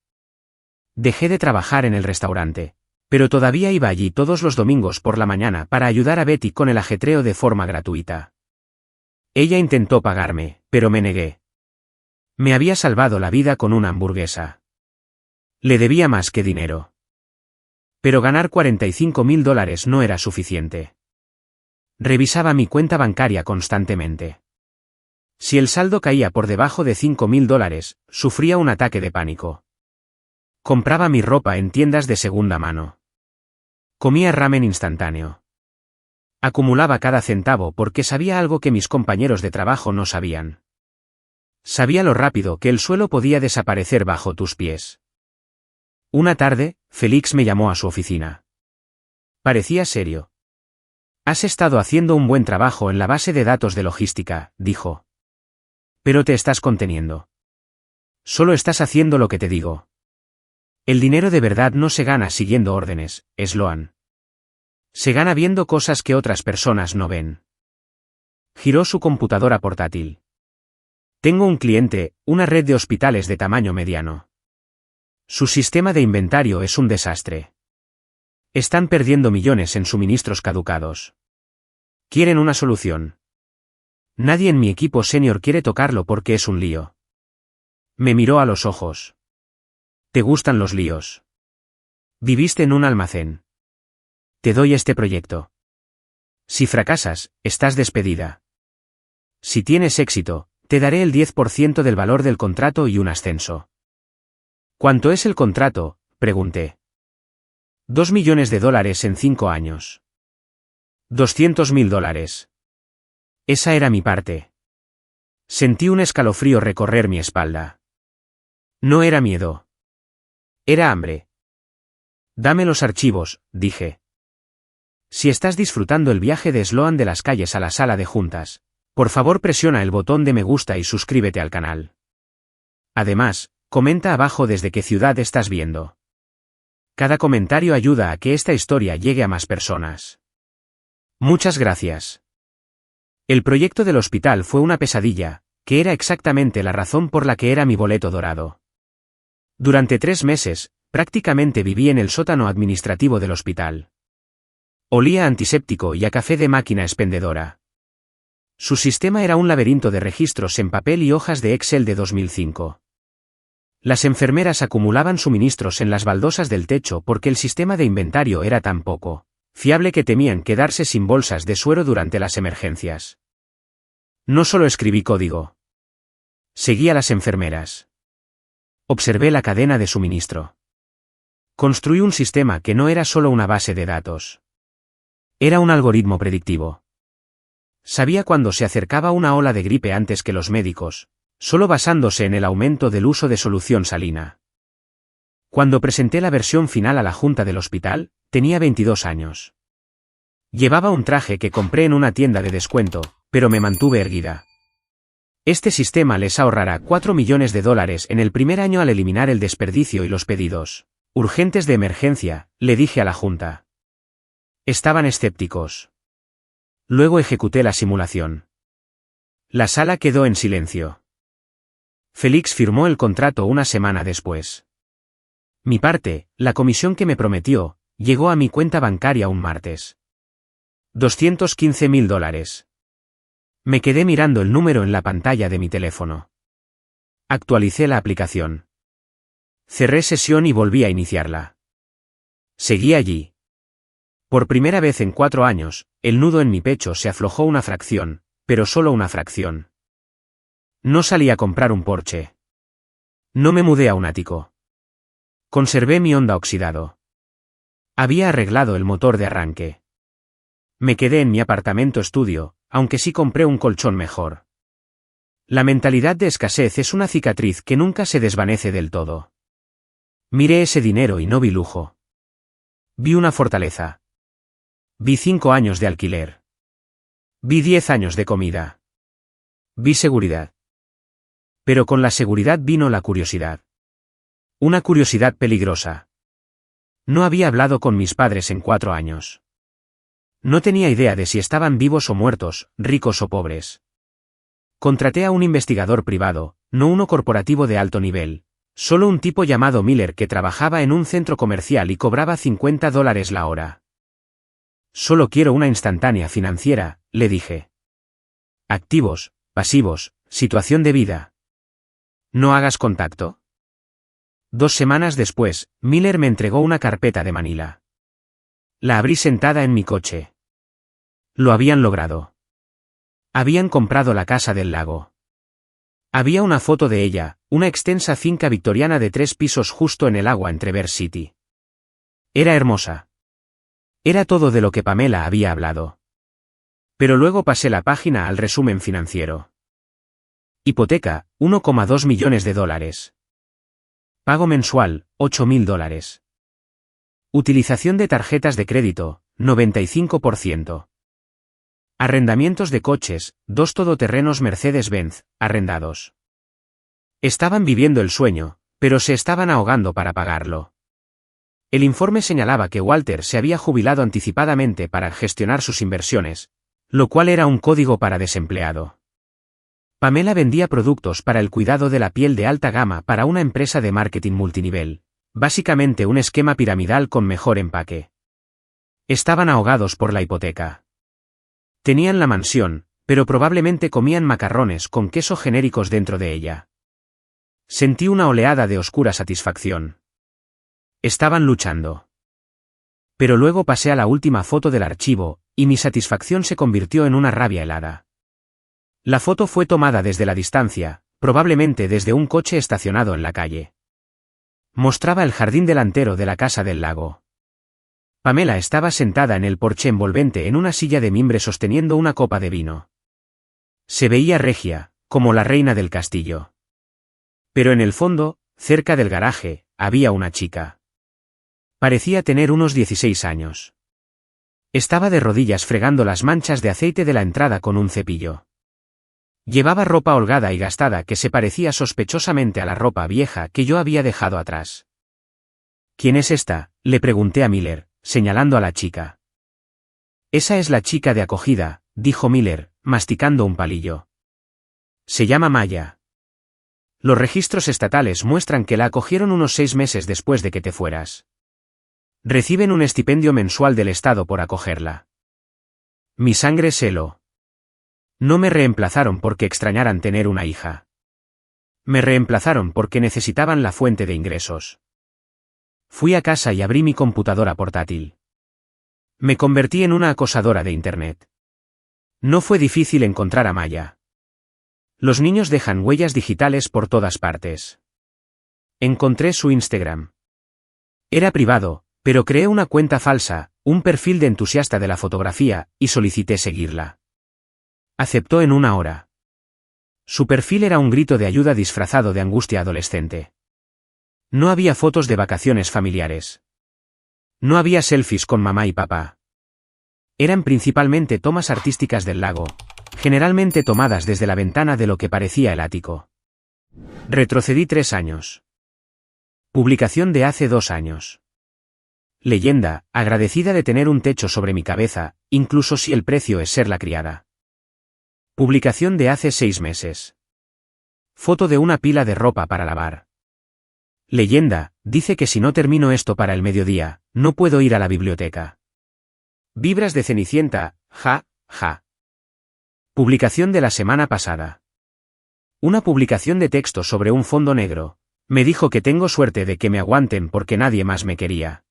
Dejé de trabajar en el restaurante, pero todavía iba allí todos los domingos por la mañana para ayudar a Betty con el ajetreo de forma gratuita. Ella intentó pagarme, pero me negué. Me había salvado la vida con una hamburguesa. Le debía más que dinero. Pero ganar $45.000 no era suficiente. Revisaba mi cuenta bancaria constantemente. Si el saldo caía por debajo de $5.000, sufría un ataque de pánico. Compraba mi ropa en tiendas de segunda mano. Comía ramen instantáneo. Acumulaba cada centavo porque sabía algo que mis compañeros de trabajo no sabían. Sabía lo rápido que el suelo podía desaparecer bajo tus pies. Una tarde, Félix me llamó a su oficina. Parecía serio. Has estado haciendo un buen trabajo en la base de datos de logística, dijo. Pero te estás conteniendo. Solo estás haciendo lo que te digo. El dinero de verdad no se gana siguiendo órdenes, Sloan. Se gana viendo cosas que otras personas no ven. Giró su computadora portátil. Tengo un cliente, una red de hospitales de tamaño mediano. Su sistema de inventario es un desastre. Están perdiendo millones en suministros caducados. Quieren una solución. Nadie en mi equipo senior quiere tocarlo porque es un lío. Me miró a los ojos. ¿Te gustan los líos? Viviste en un almacén. Te doy este proyecto. Si fracasas, estás despedida. Si tienes éxito, te daré el 10% del valor del contrato y un ascenso. ¿Cuánto es el contrato?, pregunté. $2 millones en 5 años. $200.000. Esa era mi parte. Sentí un escalofrío recorrer mi espalda. No era miedo. Era hambre. Dame los archivos, dije. Si estás disfrutando el viaje de Sloan de las calles a la sala de juntas, por favor presiona el botón de me gusta y suscríbete al canal. Además, comenta abajo desde qué ciudad estás viendo. Cada comentario ayuda a que esta historia llegue a más personas. Muchas gracias. El proyecto del hospital fue una pesadilla, que era exactamente la razón por la que era mi boleto dorado. Durante 3 meses, prácticamente viví en el sótano administrativo del hospital. Olía a antiséptico y a café de máquina expendedora. Su sistema era un laberinto de registros en papel y hojas de Excel de 2005. Las enfermeras acumulaban suministros en las baldosas del techo porque el sistema de inventario era tan poco fiable que temían quedarse sin bolsas de suero durante las emergencias. No solo escribí código. Seguí a las enfermeras. Observé la cadena de suministro. Construí un sistema que no era solo una base de datos. Era un algoritmo predictivo. Sabía cuándo se acercaba una ola de gripe antes que los médicos, solo basándose en el aumento del uso de solución salina. Cuando presenté la versión final a la junta del hospital, tenía 22 años. Llevaba un traje que compré en una tienda de descuento, pero me mantuve erguida. Este sistema les ahorrará $4 millones en el primer año al eliminar el desperdicio y los pedidos urgentes de emergencia, le dije a la junta. Estaban escépticos. Luego ejecuté la simulación. La sala quedó en silencio. Félix firmó el contrato una semana después. Mi parte, la comisión que me prometió, llegó a mi cuenta bancaria un martes. $215.000. Me quedé mirando el número en la pantalla de mi teléfono. Actualicé la aplicación. Cerré sesión y volví a iniciarla. Seguí allí. Por primera vez en 4 años, el nudo en mi pecho se aflojó una fracción, pero solo una fracción. No salí a comprar un Porsche. No me mudé a un ático. Conservé mi Honda oxidado. Había arreglado el motor de arranque. Me quedé en mi apartamento estudio, aunque sí compré un colchón mejor. La mentalidad de escasez es una cicatriz que nunca se desvanece del todo. Miré ese dinero y no vi lujo. Vi una fortaleza. Vi 5 años de alquiler. Vi 10 años de comida. Vi seguridad. Pero con la seguridad vino la curiosidad. Una curiosidad peligrosa. No había hablado con mis padres en 4 años. No tenía idea de si estaban vivos o muertos, ricos o pobres. Contraté a un investigador privado, no uno corporativo de alto nivel, solo un tipo llamado Miller que trabajaba en un centro comercial y cobraba $50 la hora. Solo quiero una instantánea financiera, le dije. Activos, pasivos, situación de vida. No hagas contacto. 2 semanas después, Miller me entregó una carpeta de Manila. La abrí sentada en mi coche. Lo habían logrado. Habían comprado la casa del lago. Había una foto de ella, una extensa finca victoriana de 3 pisos justo en el agua en Traverse City. Era hermosa. Era todo de lo que Pamela había hablado. Pero luego pasé la página al resumen financiero. Hipoteca, $1,2 millones. Pago mensual, $8.000. Utilización de tarjetas de crédito, 95%. Arrendamientos de coches, 2 todoterrenos Mercedes-Benz, arrendados. Estaban viviendo el sueño, pero se estaban ahogando para pagarlo. El informe señalaba que Walter se había jubilado anticipadamente para gestionar sus inversiones, lo cual era un código para desempleado. Pamela vendía productos para el cuidado de la piel de alta gama para una empresa de marketing multinivel, básicamente un esquema piramidal con mejor empaque. Estaban ahogados por la hipoteca. Tenían la mansión, pero probablemente comían macarrones con queso genéricos dentro de ella. Sentí una oleada de oscura satisfacción. Estaban luchando. Pero luego pasé a la última foto del archivo, y mi satisfacción se convirtió en una rabia helada. La foto fue tomada desde la distancia, probablemente desde un coche estacionado en la calle. Mostraba el jardín delantero de la casa del lago. Pamela estaba sentada en el porche envolvente en una silla de mimbre sosteniendo una copa de vino. Se veía regia, como la reina del castillo. Pero en el fondo, cerca del garaje, había una chica. Parecía tener unos 16 años. Estaba de rodillas fregando las manchas de aceite de la entrada con un cepillo. Llevaba ropa holgada y gastada que se parecía sospechosamente a la ropa vieja que yo había dejado atrás. ¿Quién es esta?, le pregunté a Miller, señalando a la chica. Esa es la chica de acogida, dijo Miller, masticando un palillo. Se llama Maya. Los registros estatales muestran que la acogieron unos 6 meses después de que te fueras. Reciben un estipendio mensual del Estado por acogerla. Mi sangre se heló. No me reemplazaron porque extrañaran tener una hija. Me reemplazaron porque necesitaban la fuente de ingresos. Fui a casa y abrí mi computadora portátil. Me convertí en una acosadora de Internet. No fue difícil encontrar a Maya. Los niños dejan huellas digitales por todas partes. Encontré su Instagram. Era privado, pero creé una cuenta falsa, un perfil de entusiasta de la fotografía, y solicité seguirla. Aceptó en 1 hora. Su perfil era un grito de ayuda disfrazado de angustia adolescente. No había fotos de vacaciones familiares. No había selfies con mamá y papá. Eran principalmente tomas artísticas del lago, generalmente tomadas desde la ventana de lo que parecía el ático. Retrocedí 3 años. Publicación de hace 2 años. Leyenda, agradecida de tener un techo sobre mi cabeza, incluso si el precio es ser la criada. Publicación de hace 6 meses. Foto de una pila de ropa para lavar. Leyenda, dice que si no termino esto para el mediodía, no puedo ir a la biblioteca. Vibras de Cenicienta, ja, ja. Publicación de la semana pasada. Una publicación de texto sobre un fondo negro. Me dijo que tengo suerte de que me aguanten porque nadie más me quería.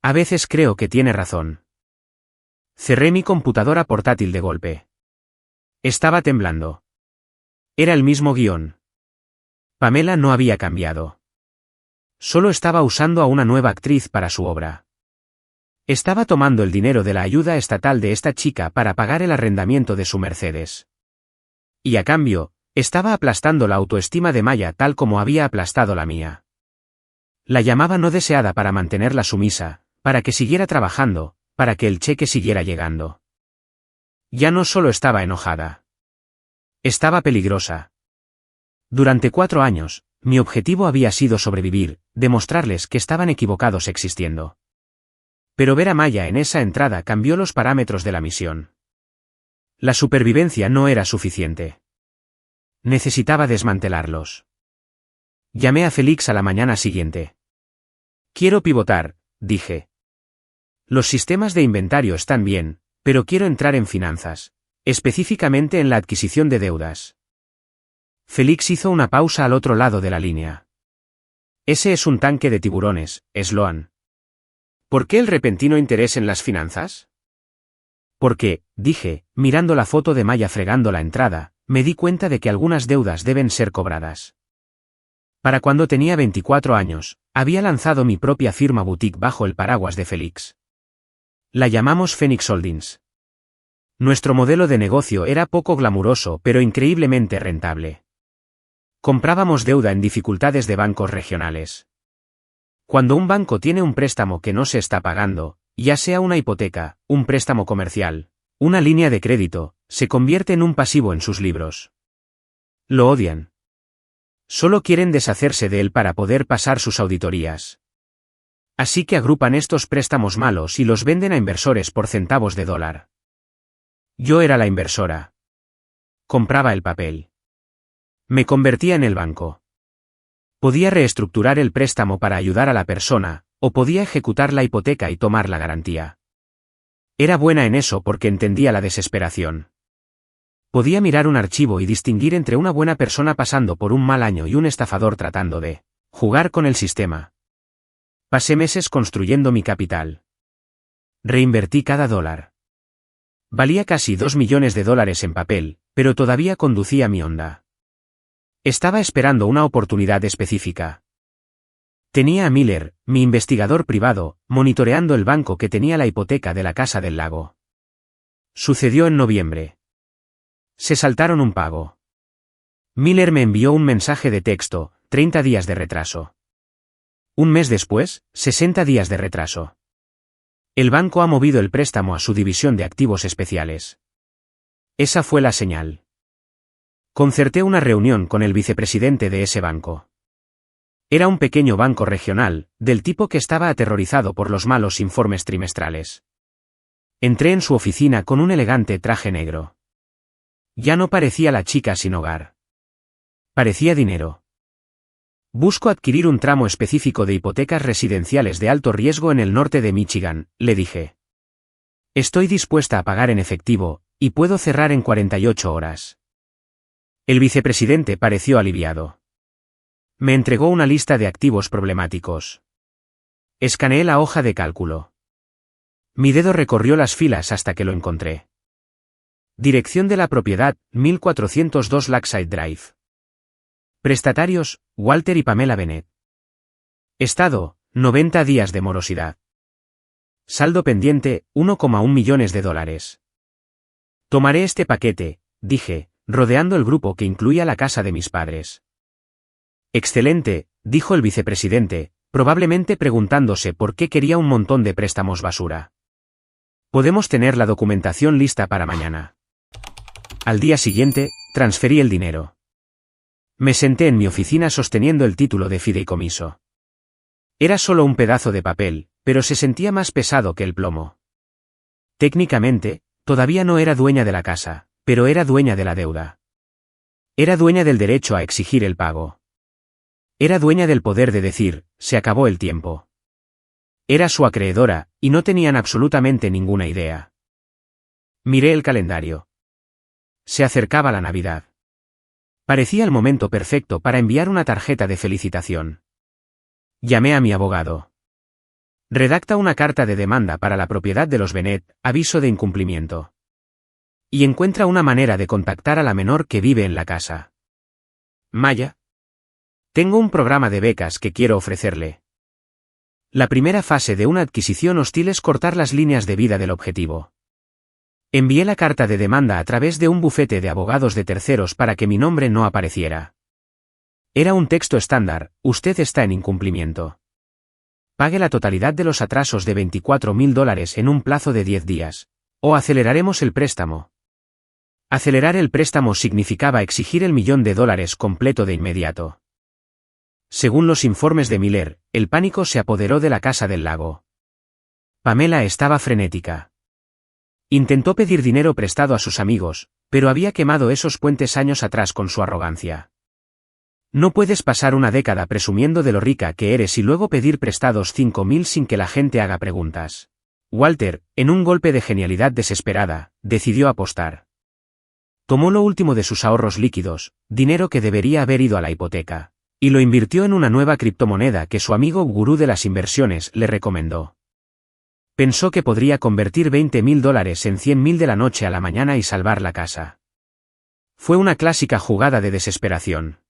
A veces creo que tiene razón. Cerré mi computadora portátil de golpe. Estaba temblando. Era el mismo guión. Pamela no había cambiado. Solo estaba usando a una nueva actriz para su obra. Estaba tomando el dinero de la ayuda estatal de esta chica para pagar el arrendamiento de su Mercedes. Y a cambio, estaba aplastando la autoestima de Maya tal como había aplastado la mía. La llamaba no deseada para mantenerla sumisa, para que siguiera trabajando, para que el cheque siguiera llegando. Ya no solo estaba enojada. Estaba peligrosa. Durante 4 años, mi objetivo había sido sobrevivir, demostrarles que estaban equivocados existiendo. Pero ver a Maya en esa entrada cambió los parámetros de la misión. La supervivencia no era suficiente. Necesitaba desmantelarlos. Llamé a Félix a la mañana siguiente. Quiero pivotar, dije. Los sistemas de inventario están bien, pero quiero entrar en finanzas, específicamente en la adquisición de deudas. Félix hizo una pausa al otro lado de la línea. Ese es un tanque de tiburones, Sloan. ¿Por qué el repentino interés en las finanzas? Porque, dije, mirando la foto de Maya fregando la entrada, me di cuenta de que algunas deudas deben ser cobradas. Para cuando tenía 24 años, había lanzado mi propia firma boutique bajo el paraguas de Félix. La llamamos Phoenix Holdings. Nuestro modelo de negocio era poco glamuroso pero increíblemente rentable. Comprábamos deuda en dificultades de bancos regionales. Cuando un banco tiene un préstamo que no se está pagando, ya sea una hipoteca, un préstamo comercial, una línea de crédito, se convierte en un pasivo en sus libros. Lo odian. Solo quieren deshacerse de él para poder pasar sus auditorías. Así que agrupan estos préstamos malos y los venden a inversores por centavos de dólar. Yo era la inversora. Compraba el papel. Me convertía en el banco. Podía reestructurar el préstamo para ayudar a la persona, o podía ejecutar la hipoteca y tomar la garantía. Era buena en eso porque entendía la desesperación. Podía mirar un archivo y distinguir entre una buena persona pasando por un mal año y un estafador tratando de jugar con el sistema. Pasé meses construyendo mi capital. Reinvertí cada dólar. Valía casi $2 millones en papel, pero todavía conducía mi Honda. Estaba esperando una oportunidad específica. Tenía a Miller, mi investigador privado, monitoreando el banco que tenía la hipoteca de la Casa del Lago. Sucedió en noviembre. Se saltaron un pago. Miller me envió un mensaje de texto, 30 días de retraso. Un mes después, 60 días de retraso. El banco ha movido el préstamo a su división de activos especiales. Esa fue la señal. Concerté una reunión con el vicepresidente de ese banco. Era un pequeño banco regional, del tipo que estaba aterrorizado por los malos informes trimestrales. Entré en su oficina con un elegante traje negro. Ya no parecía la chica sin hogar. Parecía dinero. Busco adquirir un tramo específico de hipotecas residenciales de alto riesgo en el norte de Michigan, le dije. Estoy dispuesta a pagar en efectivo, y puedo cerrar en 48 horas. El vicepresidente pareció aliviado. Me entregó una lista de activos problemáticos. Escaneé la hoja de cálculo. Mi dedo recorrió las filas hasta que lo encontré. Dirección de la propiedad, 1402 Lakeside Drive. Prestatarios, Walter y Pamela Bennett. Estado, 90 días de morosidad. Saldo pendiente, $1,1 millones. Tomaré este paquete, dije, rodeando el grupo que incluía la casa de mis padres. Excelente, dijo el vicepresidente, probablemente preguntándose por qué quería un montón de préstamos basura. Podemos tener la documentación lista para mañana. Al día siguiente, transferí el dinero. Me senté en mi oficina sosteniendo el título de fideicomiso. Era solo un pedazo de papel, pero se sentía más pesado que el plomo. Técnicamente, todavía no era dueña de la casa, pero era dueña de la deuda. Era dueña del derecho a exigir el pago. Era dueña del poder de decir, se acabó el tiempo. Era su acreedora, y no tenían absolutamente ninguna idea. Miré el calendario. Se acercaba la Navidad. Parecía el momento perfecto para enviar una tarjeta de felicitación. Llamé a mi abogado. Redacta una carta de demanda para la propiedad de los Bennett, aviso de incumplimiento. Y encuentra una manera de contactar a la menor que vive en la casa. Maya. Tengo un programa de becas que quiero ofrecerle. La primera fase de una adquisición hostil es cortar las líneas de vida del objetivo. Envié la carta de demanda a través de un bufete de abogados de terceros para que mi nombre no apareciera. Era un texto estándar, usted está en incumplimiento. Pague la totalidad de los atrasos de $24,000 en un plazo de 10 días. O aceleraremos el préstamo. Acelerar el préstamo significaba exigir el $1.000.000 completo de inmediato. Según los informes de Miller, el pánico se apoderó de la casa del lago. Pamela estaba frenética. Intentó pedir dinero prestado a sus amigos, pero había quemado esos puentes años atrás con su arrogancia. No puedes pasar una década presumiendo de lo rica que eres y luego pedir prestados 5.000 sin que la gente haga preguntas. Walter, en un golpe de genialidad desesperada, decidió apostar. Tomó lo último de sus ahorros líquidos, dinero que debería haber ido a la hipoteca, y lo invirtió en una nueva criptomoneda que su amigo gurú de las inversiones le recomendó. Pensó que podría convertir $20,000 en 100,000 de la noche a la mañana y salvar la casa. Fue una clásica jugada de desesperación.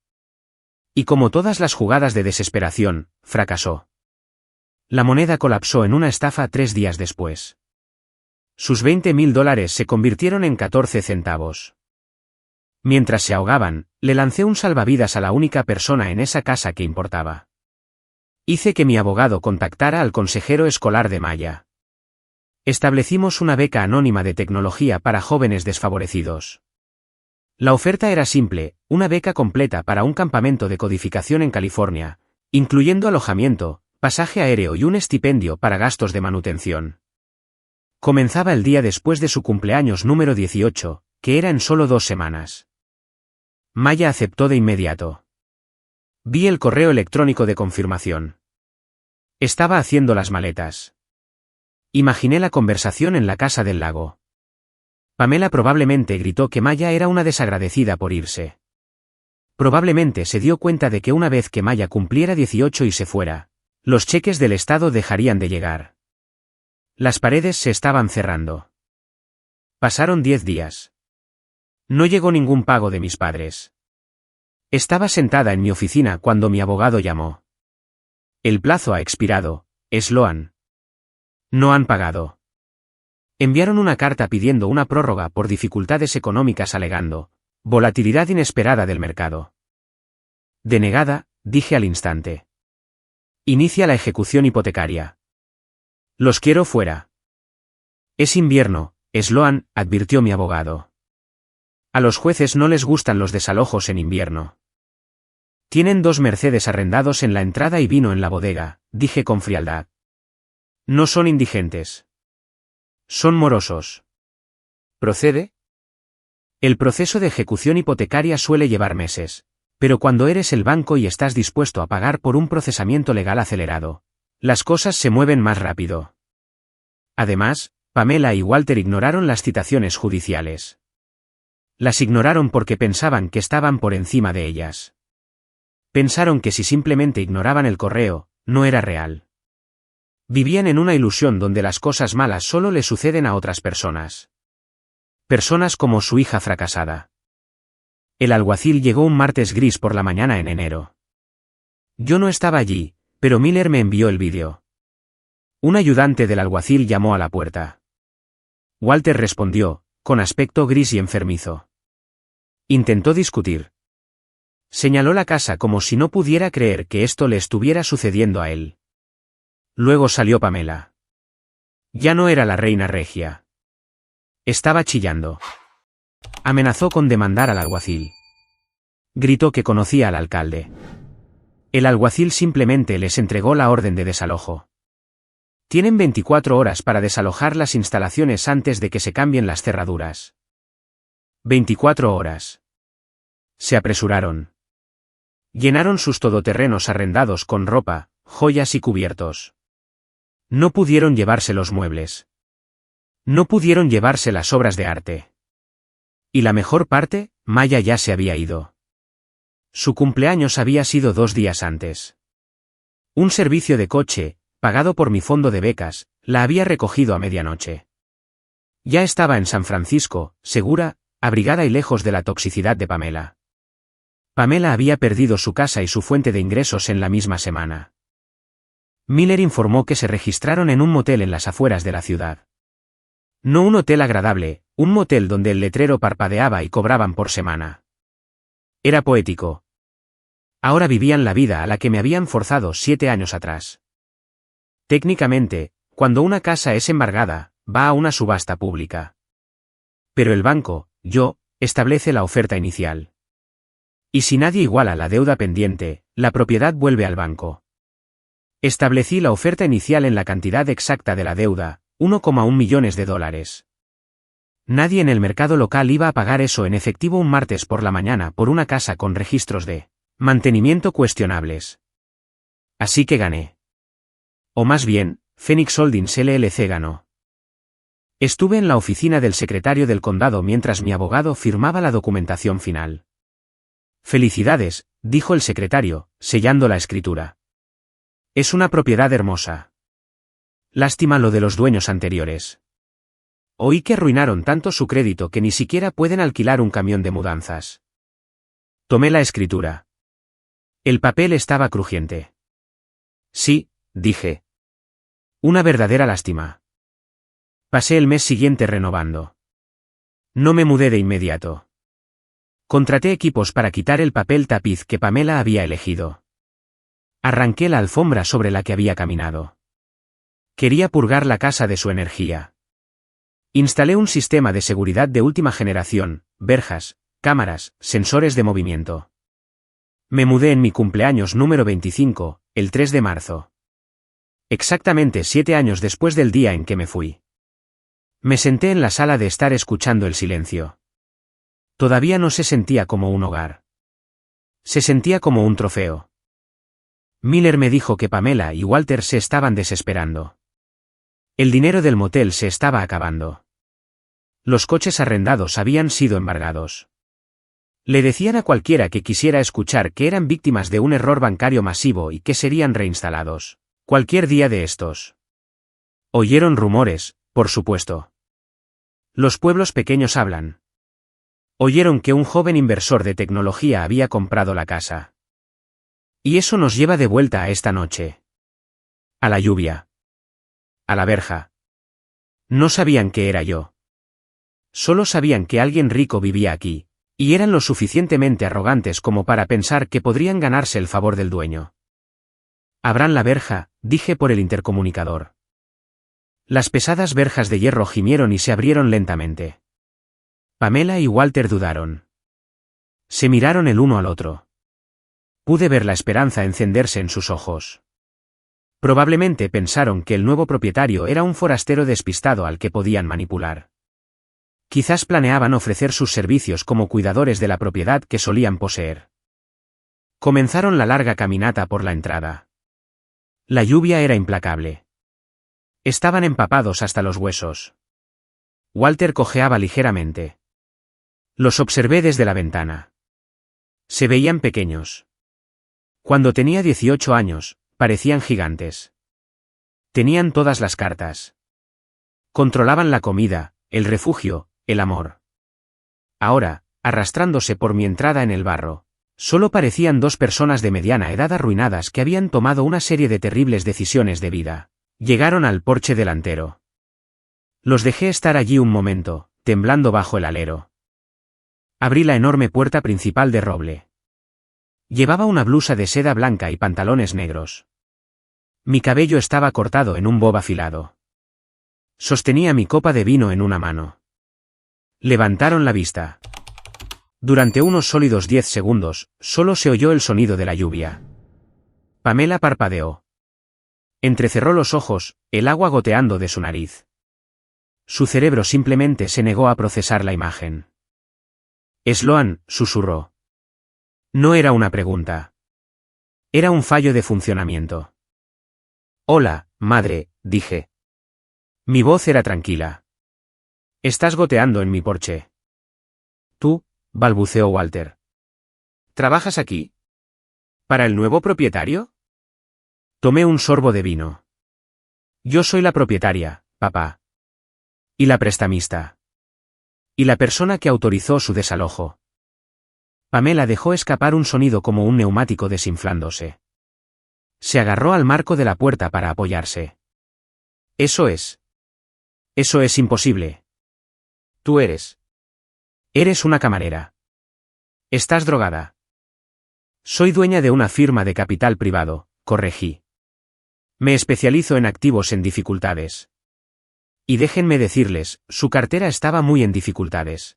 Y como todas las jugadas de desesperación, fracasó. La moneda colapsó en una estafa 3 días después. Sus $20,000 se convirtieron en 14 centavos. Mientras se ahogaban, le lancé un salvavidas a la única persona en esa casa que importaba. Hice que mi abogado contactara al consejero escolar de Maya. Establecimos una beca anónima de tecnología para jóvenes desfavorecidos. La oferta era simple, una beca completa para un campamento de codificación en California, incluyendo alojamiento, pasaje aéreo y un estipendio para gastos de manutención. Comenzaba el día después de su cumpleaños número 18, que era en solo 2 semanas. Maya aceptó de inmediato. Vi el correo electrónico de confirmación. Estaba haciendo las maletas. Imaginé la conversación en la casa del lago. Pamela probablemente gritó que Maya era una desagradecida por irse. Probablemente se dio cuenta de que una vez que Maya cumpliera 18 y se fuera, los cheques del Estado dejarían de llegar. Las paredes se estaban cerrando. Pasaron 10 días. No llegó ningún pago de mis padres. Estaba sentada en mi oficina cuando mi abogado llamó. El plazo ha expirado, Sloan. No han pagado. Enviaron una carta pidiendo una prórroga por dificultades económicas alegando volatilidad inesperada del mercado. Denegada, dije al instante. Inicia la ejecución hipotecaria. Los quiero fuera. Es invierno, Sloan, advirtió mi abogado. A los jueces no les gustan los desalojos en invierno. Tienen 2 Mercedes arrendados en la entrada y vino en la bodega, dije con frialdad. No son indigentes. Son morosos. ¿Procede? El proceso de ejecución hipotecaria suele llevar meses, pero cuando eres el banco y estás dispuesto a pagar por un procesamiento legal acelerado, las cosas se mueven más rápido. Además, Pamela y Walter ignoraron las citaciones judiciales. Las ignoraron porque pensaban que estaban por encima de ellas. Pensaron que si simplemente ignoraban el correo, no era real. Vivían en una ilusión donde las cosas malas solo le suceden a otras personas. Personas como su hija fracasada. El alguacil llegó un martes gris por la mañana en enero. Yo no estaba allí, pero Miller me envió el vídeo. Un ayudante del alguacil llamó a la puerta. Walter respondió, con aspecto gris y enfermizo. Intentó discutir. Señaló la casa como si no pudiera creer que esto le estuviera sucediendo a él. Luego salió Pamela. Ya no era la reina regia. Estaba chillando. Amenazó con demandar al alguacil. Gritó que conocía al alcalde. El alguacil simplemente les entregó la orden de desalojo. Tienen 24 horas para desalojar las instalaciones antes de que se cambien las cerraduras. 24 horas. Se apresuraron. Llenaron sus todoterrenos arrendados con ropa, joyas y cubiertos. No pudieron llevarse los muebles. No pudieron llevarse las obras de arte. Y la mejor parte, Maya ya se había ido. Su cumpleaños había sido 2 días antes. Un servicio de coche, pagado por mi fondo de becas, la había recogido a medianoche. Ya estaba en San Francisco, segura, abrigada y lejos de la toxicidad de Pamela. Pamela había perdido su casa y su fuente de ingresos en la misma semana. Miller informó que se registraron en un motel en las afueras de la ciudad. No un hotel agradable, un motel donde el letrero parpadeaba y cobraban por semana. Era poético. Ahora vivían la vida a la que me habían forzado 7 años atrás. Técnicamente, cuando una casa es embargada, va a una subasta pública. Pero el banco, establece la oferta inicial. Y si nadie iguala la deuda pendiente, la propiedad vuelve al banco. Establecí la oferta inicial en la cantidad exacta de la deuda, $1,1 millones. Nadie en el mercado local iba a pagar eso en efectivo un martes por la mañana por una casa con registros de mantenimiento cuestionables. Así que gané. O más bien, Phoenix Holdings LLC ganó. Estuve en la oficina del secretario del condado mientras mi abogado firmaba la documentación final. Felicidades, dijo el secretario, sellando la escritura. Es una propiedad hermosa. Lástima lo de los dueños anteriores. Oí que arruinaron tanto su crédito que ni siquiera pueden alquilar un camión de mudanzas. Tomé la escritura. El papel estaba crujiente. Sí, dije. Una verdadera lástima. Pasé el mes siguiente renovando. No me mudé de inmediato. Contraté equipos para quitar el papel tapiz que Pamela había elegido. Arranqué la alfombra sobre la que había caminado. Quería purgar la casa de su energía. Instalé un sistema de seguridad de última generación, verjas, cámaras, sensores de movimiento. Me mudé en mi cumpleaños número 25, el 3 de marzo. Exactamente 7 años después del día en que me fui. Me senté en la sala de estar escuchando el silencio. Todavía no se sentía como un hogar. Se sentía como un trofeo. Miller me dijo que Pamela y Walter se estaban desesperando. El dinero del motel se estaba acabando. Los coches arrendados habían sido embargados. Le decían a cualquiera que quisiera escuchar que eran víctimas de un error bancario masivo y que serían reinstalados. Cualquier día de estos. Oyeron rumores, por supuesto. Los pueblos pequeños hablan. Oyeron que un joven inversor de tecnología había comprado la casa. Y eso nos lleva de vuelta a esta noche. A la lluvia. A la verja. No sabían que era yo. Solo sabían que alguien rico vivía aquí, y eran lo suficientemente arrogantes como para pensar que podrían ganarse el favor del dueño. Abran la verja, dije por el intercomunicador. Las pesadas verjas de hierro gimieron y se abrieron lentamente. Pamela y Walter dudaron. Se miraron el uno al otro. Pude ver la esperanza encenderse en sus ojos. Probablemente pensaron que el nuevo propietario era un forastero despistado al que podían manipular. Quizás planeaban ofrecer sus servicios como cuidadores de la propiedad que solían poseer. Comenzaron la larga caminata por la entrada. La lluvia era implacable. Estaban empapados hasta los huesos. Walter cojeaba ligeramente. Los observé desde la ventana. Se veían pequeños. Cuando tenía 18 años, parecían gigantes. Tenían todas las cartas. Controlaban la comida, el refugio, el amor. Ahora, arrastrándose por mi entrada en el barro, solo parecían 2 personas de mediana edad arruinadas que habían tomado una serie de terribles decisiones de vida. Llegaron al porche delantero. Los dejé estar allí un momento, temblando bajo el alero. Abrí la enorme puerta principal de roble. Llevaba una blusa de seda blanca y pantalones negros. Mi cabello estaba cortado en un bob afilado. Sostenía mi copa de vino en una mano. Levantaron la vista. Durante unos sólidos 10 segundos, solo se oyó el sonido de la lluvia. Pamela parpadeó. Entrecerró los ojos, el agua goteando de su nariz. Su cerebro simplemente se negó a procesar la imagen. Sloan, susurró. No era una pregunta. Era un fallo de funcionamiento. Hola, madre, dije. Mi voz era tranquila. Estás goteando en mi porche. Tú, balbuceó Walter. ¿Trabajas aquí? ¿Para el nuevo propietario? Tomé un sorbo de vino. Yo soy la propietaria, papá. Y la prestamista. Y la persona que autorizó su desalojo. Pamela dejó escapar un sonido como un neumático desinflándose. Se agarró al marco de la puerta para apoyarse. Eso es imposible. Tú eres una camarera. Estás drogada. Soy dueña de una firma de capital privado, corregí. Me especializo en activos en dificultades. Y déjenme decirles, su cartera estaba muy en dificultades.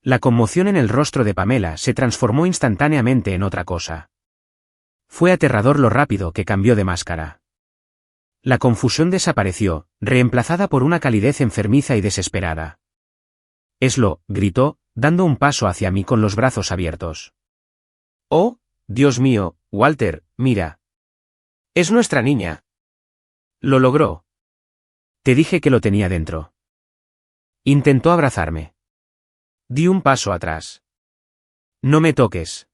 La conmoción en el rostro de Pamela se transformó instantáneamente en otra cosa. Fue aterrador lo rápido que cambió de máscara. La confusión desapareció, reemplazada por una calidez enfermiza y desesperada. Eslo, gritó, dando un paso hacia mí con los brazos abiertos. Oh, Dios mío, Walter, mira. Es nuestra niña. Lo logró. Te dije que lo tenía dentro. Intentó abrazarme. Di un paso atrás. No me toques.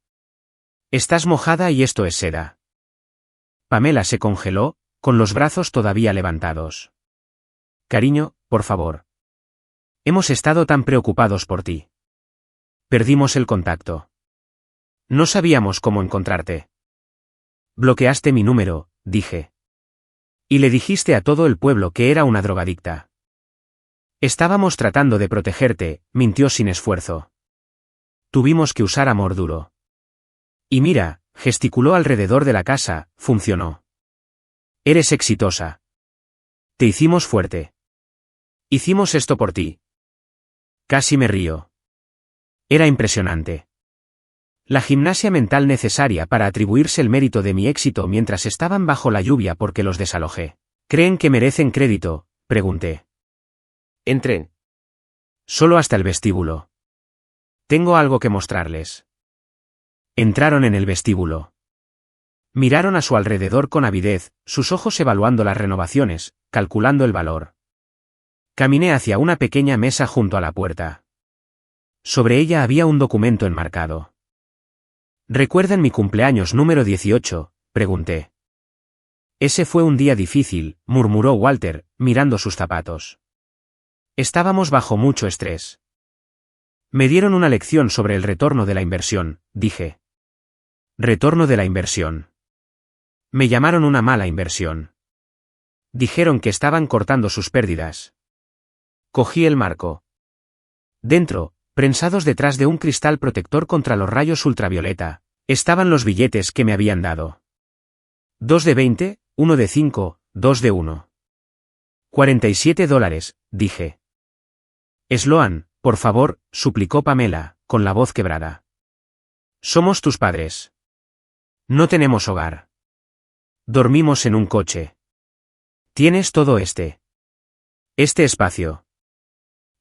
Estás mojada y esto es seda. Pamela se congeló, con los brazos todavía levantados. Cariño, por favor. Hemos estado tan preocupados por ti. Perdimos el contacto. No sabíamos cómo encontrarte. Bloqueaste mi número, dije. Y le dijiste a todo el pueblo que era una drogadicta. Estábamos tratando de protegerte, mintió sin esfuerzo. Tuvimos que usar amor duro. Y mira, gesticuló alrededor de la casa, funcionó. Eres exitosa. Te hicimos fuerte. Hicimos esto por ti. Casi me río. Era impresionante. La gimnasia mental necesaria para atribuirse el mérito de mi éxito mientras estaban bajo la lluvia porque los desalojé. ¿Creen que merecen crédito?, pregunté. Entren. Solo hasta el vestíbulo. Tengo algo que mostrarles. Entraron en el vestíbulo. Miraron a su alrededor con avidez, sus ojos evaluando las renovaciones, calculando el valor. Caminé hacia una pequeña mesa junto a la puerta. Sobre ella había un documento enmarcado. ¿Recuerdan mi cumpleaños número 18?, pregunté. Ese fue un día difícil, murmuró Walter, mirando sus zapatos. Estábamos bajo mucho estrés. Me dieron una lección sobre el retorno de la inversión, dije. Retorno de la inversión. Me llamaron una mala inversión. Dijeron que estaban cortando sus pérdidas. Cogí el marco. Dentro, prensados detrás de un cristal protector contra los rayos ultravioleta, estaban los billetes que me habían dado. 2 de 20, 1 de 5, 2 de 1. $47, dije. Sloan, por favor, suplicó Pamela, con la voz quebrada. Somos tus padres. No tenemos hogar. Dormimos en un coche. Tienes todo este espacio.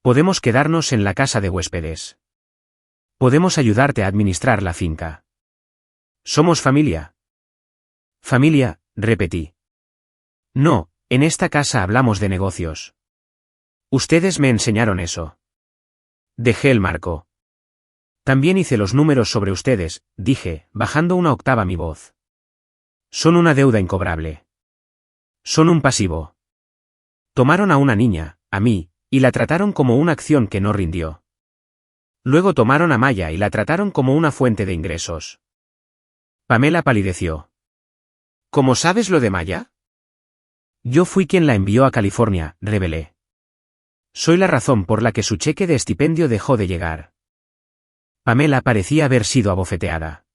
Podemos quedarnos en la casa de huéspedes. Podemos ayudarte a administrar la finca. Somos familia. Familia, repetí. No, en esta casa hablamos de negocios. Ustedes me enseñaron eso. Dejé el marco. También hice los números sobre ustedes, dije, bajando una octava mi voz. Son una deuda incobrable. Son un pasivo. Tomaron a una niña, a mí, y la trataron como una acción que no rindió. Luego tomaron a Maya y la trataron como una fuente de ingresos. Pamela palideció. ¿Cómo sabes lo de Maya? Yo fui quien la envió a California, revelé. Soy la razón por la que su cheque de estipendio dejó de llegar. Pamela parecía haber sido abofeteada.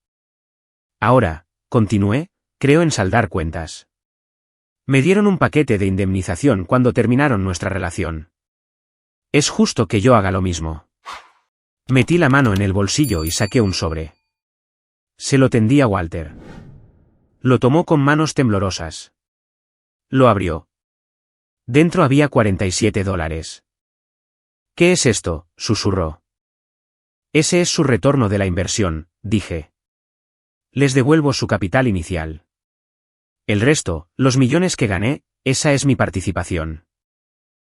Ahora, continué, creo en saldar cuentas. Me dieron un paquete de indemnización cuando terminaron nuestra relación. Es justo que yo haga lo mismo. Metí la mano en el bolsillo y saqué un sobre. Se lo tendí a Walter. Lo tomó con manos temblorosas. Lo abrió. Dentro había $47. ¿Qué es esto?, susurró. Ese es su retorno de la inversión, dije. Les devuelvo su capital inicial. El resto, los millones que gané, esa es mi participación.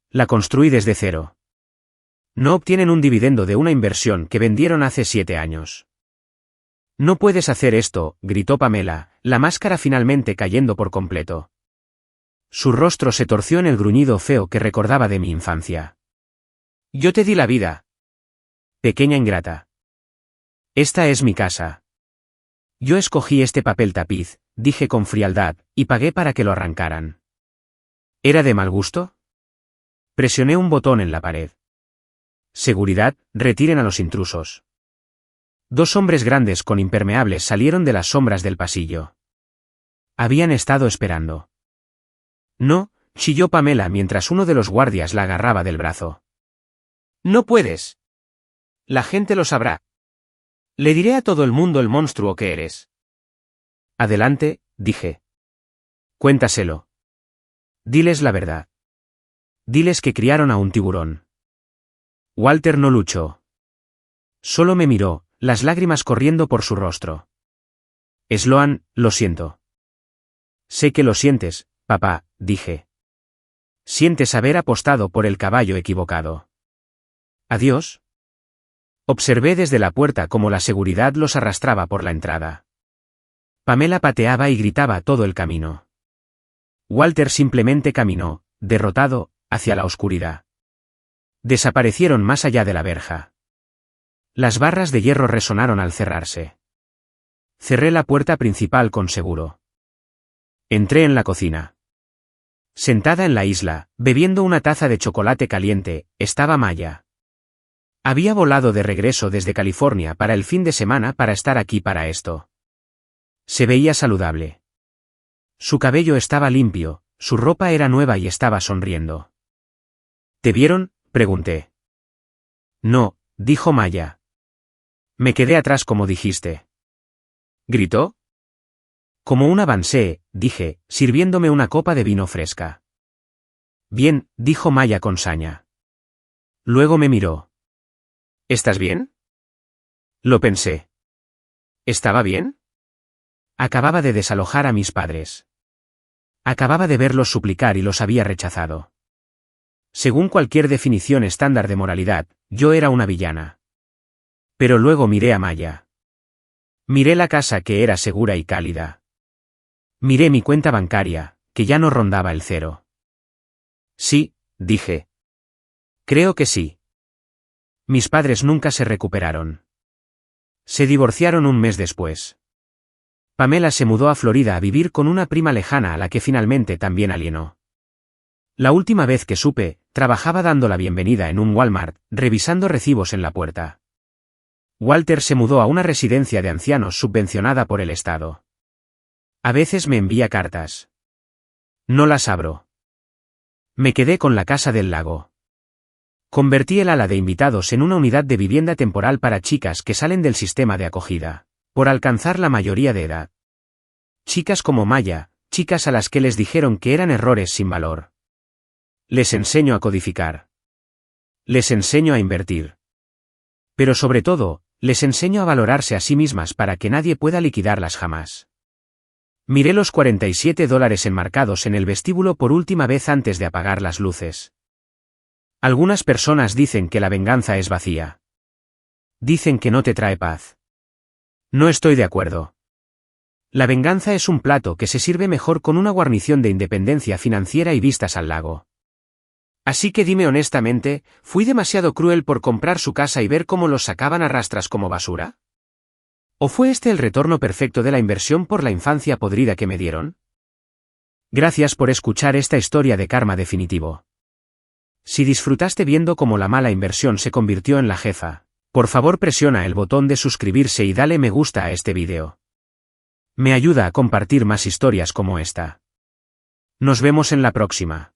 La construí desde cero. No obtienen un dividendo de una inversión que vendieron hace 7 años. No puedes hacer esto, gritó Pamela, la máscara finalmente cayendo por completo. Su rostro se torció en el gruñido feo que recordaba de mi infancia. Yo te di la vida. Pequeña ingrata. Esta es mi casa. Yo escogí este papel tapiz, dije con frialdad, y pagué para que lo arrancaran. ¿Era de mal gusto? Presioné un botón en la pared. Seguridad, retiren a los intrusos. 2 hombres grandes con impermeables salieron de las sombras del pasillo. Habían estado esperando. No, chilló Pamela mientras uno de los guardias la agarraba del brazo. No puedes. La gente lo sabrá. Le diré a todo el mundo el monstruo que eres. Adelante, dije. Cuéntaselo. Diles la verdad. Diles que criaron a un tiburón. Walter no luchó. Solo me miró, las lágrimas corriendo por su rostro. Sloan, lo siento. Sé que lo sientes, papá, dije. Sientes haber apostado por el caballo equivocado. Adiós. Observé desde la puerta cómo la seguridad los arrastraba por la entrada. Pamela pateaba y gritaba todo el camino. Walter simplemente caminó, derrotado, hacia la oscuridad. Desaparecieron más allá de la verja. Las barras de hierro resonaron al cerrarse. Cerré la puerta principal con seguro. Entré en la cocina. Sentada en la isla, bebiendo una taza de chocolate caliente, estaba Maya. Había volado de regreso desde California para el fin de semana para estar aquí para esto. Se veía saludable. Su cabello estaba limpio, su ropa era nueva y estaba sonriendo. ¿Te vieron?, pregunté. No, dijo Maya. Me quedé atrás como dijiste. ¿Gritó? Como un avancé, dije, sirviéndome una copa de vino fresca. Bien, dijo Maya con saña. Luego me miró. ¿Estás bien? Lo pensé. ¿Estaba bien? Acababa de desalojar a mis padres. Acababa de verlos suplicar y los había rechazado. Según cualquier definición estándar de moralidad, yo era una villana. Pero luego miré a Maya. Miré la casa que era segura y cálida. Miré mi cuenta bancaria, que ya no rondaba el 0. Sí, dije. Creo que sí. Mis padres nunca se recuperaron. Se divorciaron un mes después. Pamela se mudó a Florida a vivir con una prima lejana a la que finalmente también alienó. La última vez que supe, trabajaba dando la bienvenida en un Walmart, revisando recibos en la puerta. Walter se mudó a una residencia de ancianos subvencionada por el Estado. A veces me envía cartas. No las abro. Me quedé con la casa del lago. Convertí el ala de invitados en una unidad de vivienda temporal para chicas que salen del sistema de acogida, por alcanzar la mayoría de edad. Chicas como Maya, chicas a las que les dijeron que eran errores sin valor. Les enseño a codificar. Les enseño a invertir. Pero sobre todo, les enseño a valorarse a sí mismas para que nadie pueda liquidarlas jamás. Miré los $47 enmarcados en el vestíbulo por última vez antes de apagar las luces. Algunas personas dicen que la venganza es vacía. Dicen que no te trae paz. No estoy de acuerdo. La venganza es un plato que se sirve mejor con una guarnición de independencia financiera y vistas al lago. Así que dime honestamente, ¿fui demasiado cruel por comprar su casa y ver cómo los sacaban a rastras como basura? ¿O fue este el retorno perfecto de la inversión por la infancia podrida que me dieron? Gracias por escuchar esta historia de karma definitivo. Si disfrutaste viendo cómo la mala inversión se convirtió en la jefa, Por favor presiona el botón de suscribirse y dale me gusta a este vídeo. Me ayuda a compartir más historias como esta. Nos vemos en la próxima.